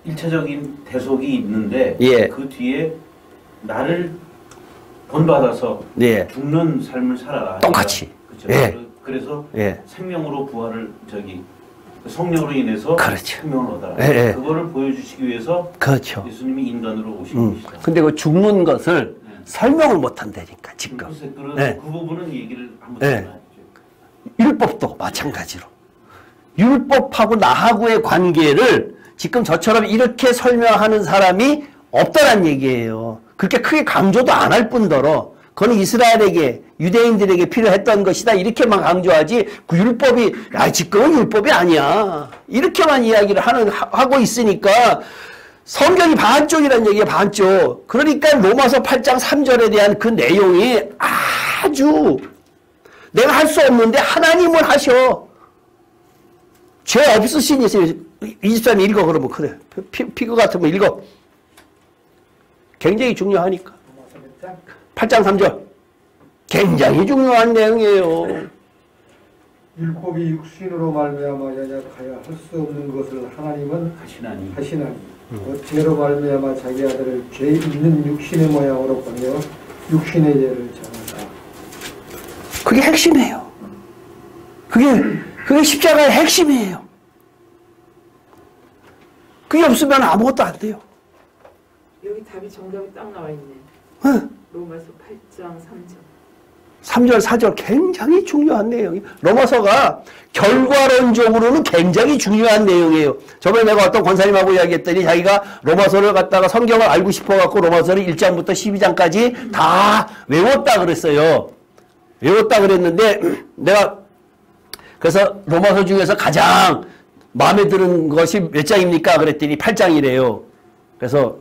1차적인 대속이 있는데 예. 그 뒤에 나를 본받아서 예. 죽는 삶을 살아라. 똑같이. 그렇죠. 예. 그래서 예. 생명으로 부활을 성령으로 인해서 그렇죠. 생명을 얻어라. 예, 예. 그거를 보여주시기 위해서 그렇죠. 예수님이 인간으로 오신 것이다. 근데 그 죽는 것을 설명을 못 한다니까, 지금. 글쎄, 네. 그 부분은 얘기를 아무도 네. 안 하죠. 율법도 마찬가지로. 율법하고 나하고의 관계를 지금 저처럼 이렇게 설명하는 사람이 없다란 얘기예요. 그렇게 크게 강조도 안 할 뿐더러 그건 이스라엘에게, 유대인들에게 필요했던 것이다 이렇게만 강조하지 그 율법이 지금은 율법이 아니야 이렇게만 이야기를 하고 있으니까 성경이 반쪽이라는 얘기야. 반쪽. 그러니까 로마서 8장 3절에 대한 그 내용이 아주 내가 할 수 없는데 하나님을 하셔. 죄 없으신 예수님. 23 읽어. 그러면 그래. 피그 같으면 읽어. 굉장히 중요하니까. 8장 3절. 굉장히 중요한 내용이에요. 율법이 육신으로 말미암아 연약하여 할 수 없는 것을 하나님은 하시나니 죄로 말미암아 자기 아들을 죄 있는 육신의 모양으로 보내어 육신의 죄를 정한다. 그게 핵심이에요. 그게 십자가의 핵심이에요. 그게 없으면 아무것도 안 돼요. 여기 답이 정답이 딱 나와 있네. 응. 로마서 8장 3절. 3절, 4절 굉장히 중요한 내용이에요. 로마서가 결과론적으로는 굉장히 중요한 내용이에요. 저번에 내가 어떤 권사님하고 이야기했더니 자기가 로마서를 갖다가 성경을 알고 싶어갖고 로마서를 1장부터 12장까지 다 외웠다 그랬어요. 외웠다 그랬는데 내가 그래서 로마서 중에서 가장 마음에 드는 것이 몇 장입니까? 그랬더니 8장이래요. 그래서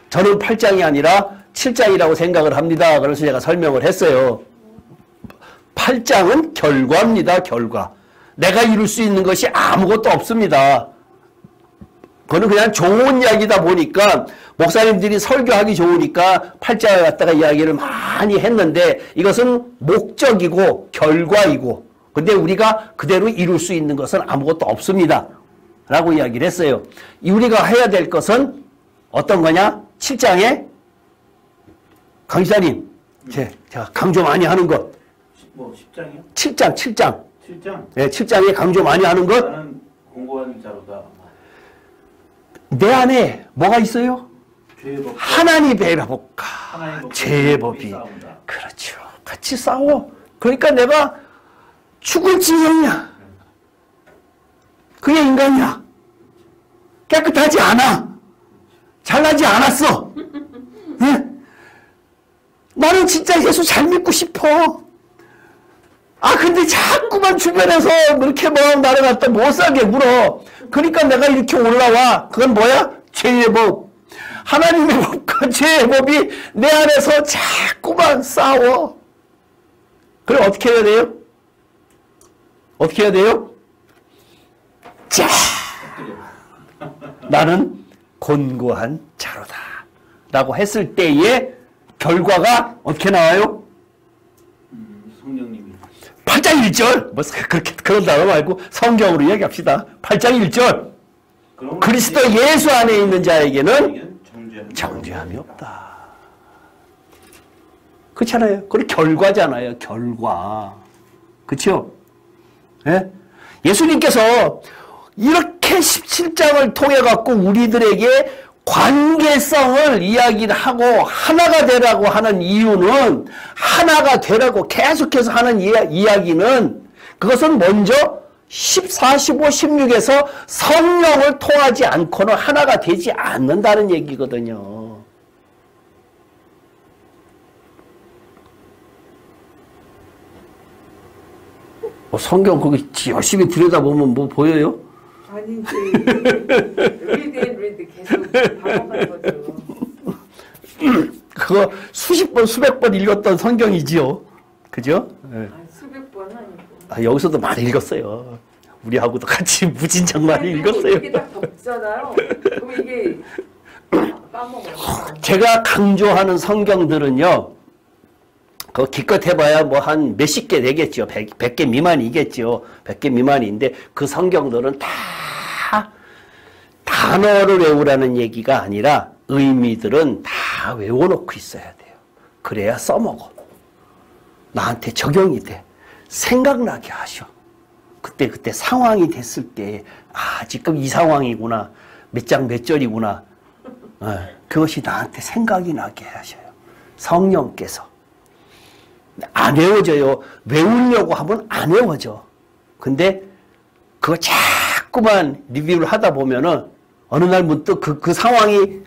저는 8장이 아니라 7장이라고 생각을 합니다. 그래서 제가 설명을 했어요. 8장은 결과입니다. 결과. 내가 이룰 수 있는 것이 아무것도 없습니다. 그거는 그냥 좋은 이야기다 보니까 목사님들이 설교하기 좋으니까 8장을 갖다가 이야기를 많이 했는데 이것은 목적이고 결과이고 근데 우리가 그대로 이룰 수 있는 것은 아무것도 없습니다. 라고 이야기를 했어요. 우리가 해야 될 것은 어떤 거냐? 7장에 강의사님 제가 강조 많이 하는 것 뭐 10장이요? 7장 7장? 네, 7장에 강조 많이 하는 것 나는 공고한 자로다. 내 안에 뭐가 있어요? 죄의 법. 하나님의 법과 하나님의 법과 죄의 법이 싸운다. 그렇죠. 같이 싸워. 그러니까 내가 죽을 지경이야. 그게 인간이야. 깨끗하지 않아. 잘나지 않았어. 네? 나는 진짜 예수 잘 믿고 싶어. 근데 자꾸만 주변에서 이렇게 나를 갖다 못 살게 굴어. 그러니까 내가 이렇게 올라와. 그건 뭐야? 죄의 법. 하나님의 법과 죄의 법이 내 안에서 자꾸만 싸워. 그럼 어떻게 해야 돼요? 어떻게 해야 돼요? 자, 나는 곤고한 자로다. 라고 했을 때의 결과가 어떻게 나와요? 성령님이 8장 1절. 그렇게 그런 단어 말고 성경으로 이야기합시다. 8장 1절. 그리스도 예수 안에 있는 자에게는 정죄함이 없다. 그렇잖아요. 그리고 결과잖아요. 결과. 그렇죠? 예? 예수님께서 이렇게 17장을 통해 갖고 우리들에게 관계성을 이야기를 하고 하나가 되라고 하는 이유는 하나가 되라고 계속해서 하는 이야기는 그것은 먼저 14, 15, 16에서 성령을 통하지 않고는 하나가 되지 않는다는 얘기거든요. 성경 거기 열심히 들여다보면 뭐 보여요? 아니지. read and read 계속 반복하는 거죠. 그거 수십 번, 수백 번 읽었던 성경이지요. 그죠? 예. 수백 번은 아니고. 여기서도 많이 읽었어요. 우리하고도 같이 무진장 많이 읽었어요. 이게 다 덥잖아요. 그럼 이게 까먹어요. 제가 강조하는 성경들은요, 그 기껏 해봐야 뭐 한 몇십 개 되겠죠. 100개 미만이겠죠. 100개 미만인데 그 성경들은 다 단어를 외우라는 얘기가 아니라 의미들은 다 외워놓고 있어야 돼요. 그래야 써먹어. 나한테 적용이 돼. 생각나게 하셔. 그때 상황이 됐을 때, 아, 지금 이 상황이구나. 몇 장 몇 절이구나. 그것이 나한테 생각이 나게 하셔요. 성령께서. 안 외워져요. 외우려고 하면 안 외워져. 근데 그거 자꾸만 리뷰를 하다 보면은 어느 날 문득 그 상황이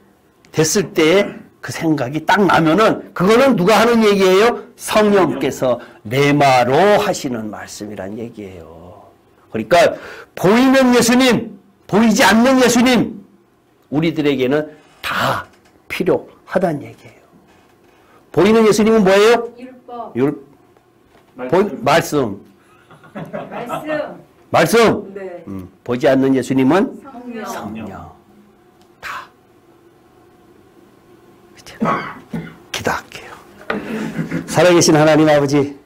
됐을 때에 그 생각이 딱 나면은 그거는 누가 하는 얘기예요? 성령께서 레마로 하시는 말씀이란 얘기예요. 그러니까 보이는 예수님, 보이지 않는 예수님, 우리들에게는 다 필요하다는 얘기예요. 보이는 예수님은 뭐예요? 율법. 말씀. 말씀. 말씀. 네. 보지 않는 예수님은 성령. 성령. 다. 기도할게요. 살아계신 하나님 아버지,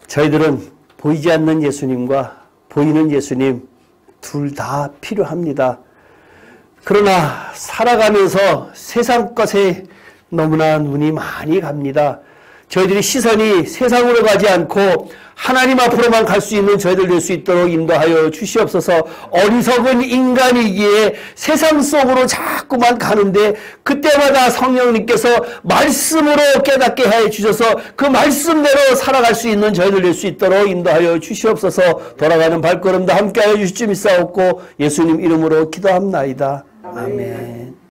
저희들은 보이지 않는 예수님과 보이는 예수님 둘 다 필요합니다. 그러나 살아가면서 세상 것에 너무나 눈이 많이 갑니다. 저희들이 시선이 세상으로 가지 않고 하나님 앞으로만 갈 수 있는 저희들 될 수 있도록 인도하여 주시옵소서. 어리석은 인간이기에 세상 속으로 자꾸만 가는데 그때마다 성령님께서 말씀으로 깨닫게 해 주셔서 그 말씀대로 살아갈 수 있는 저희들 될 수 있도록 인도하여 주시옵소서. 돌아가는 발걸음도 함께하여 주실 줄 믿사옵고 예수님 이름으로 기도합나이다. 아멘.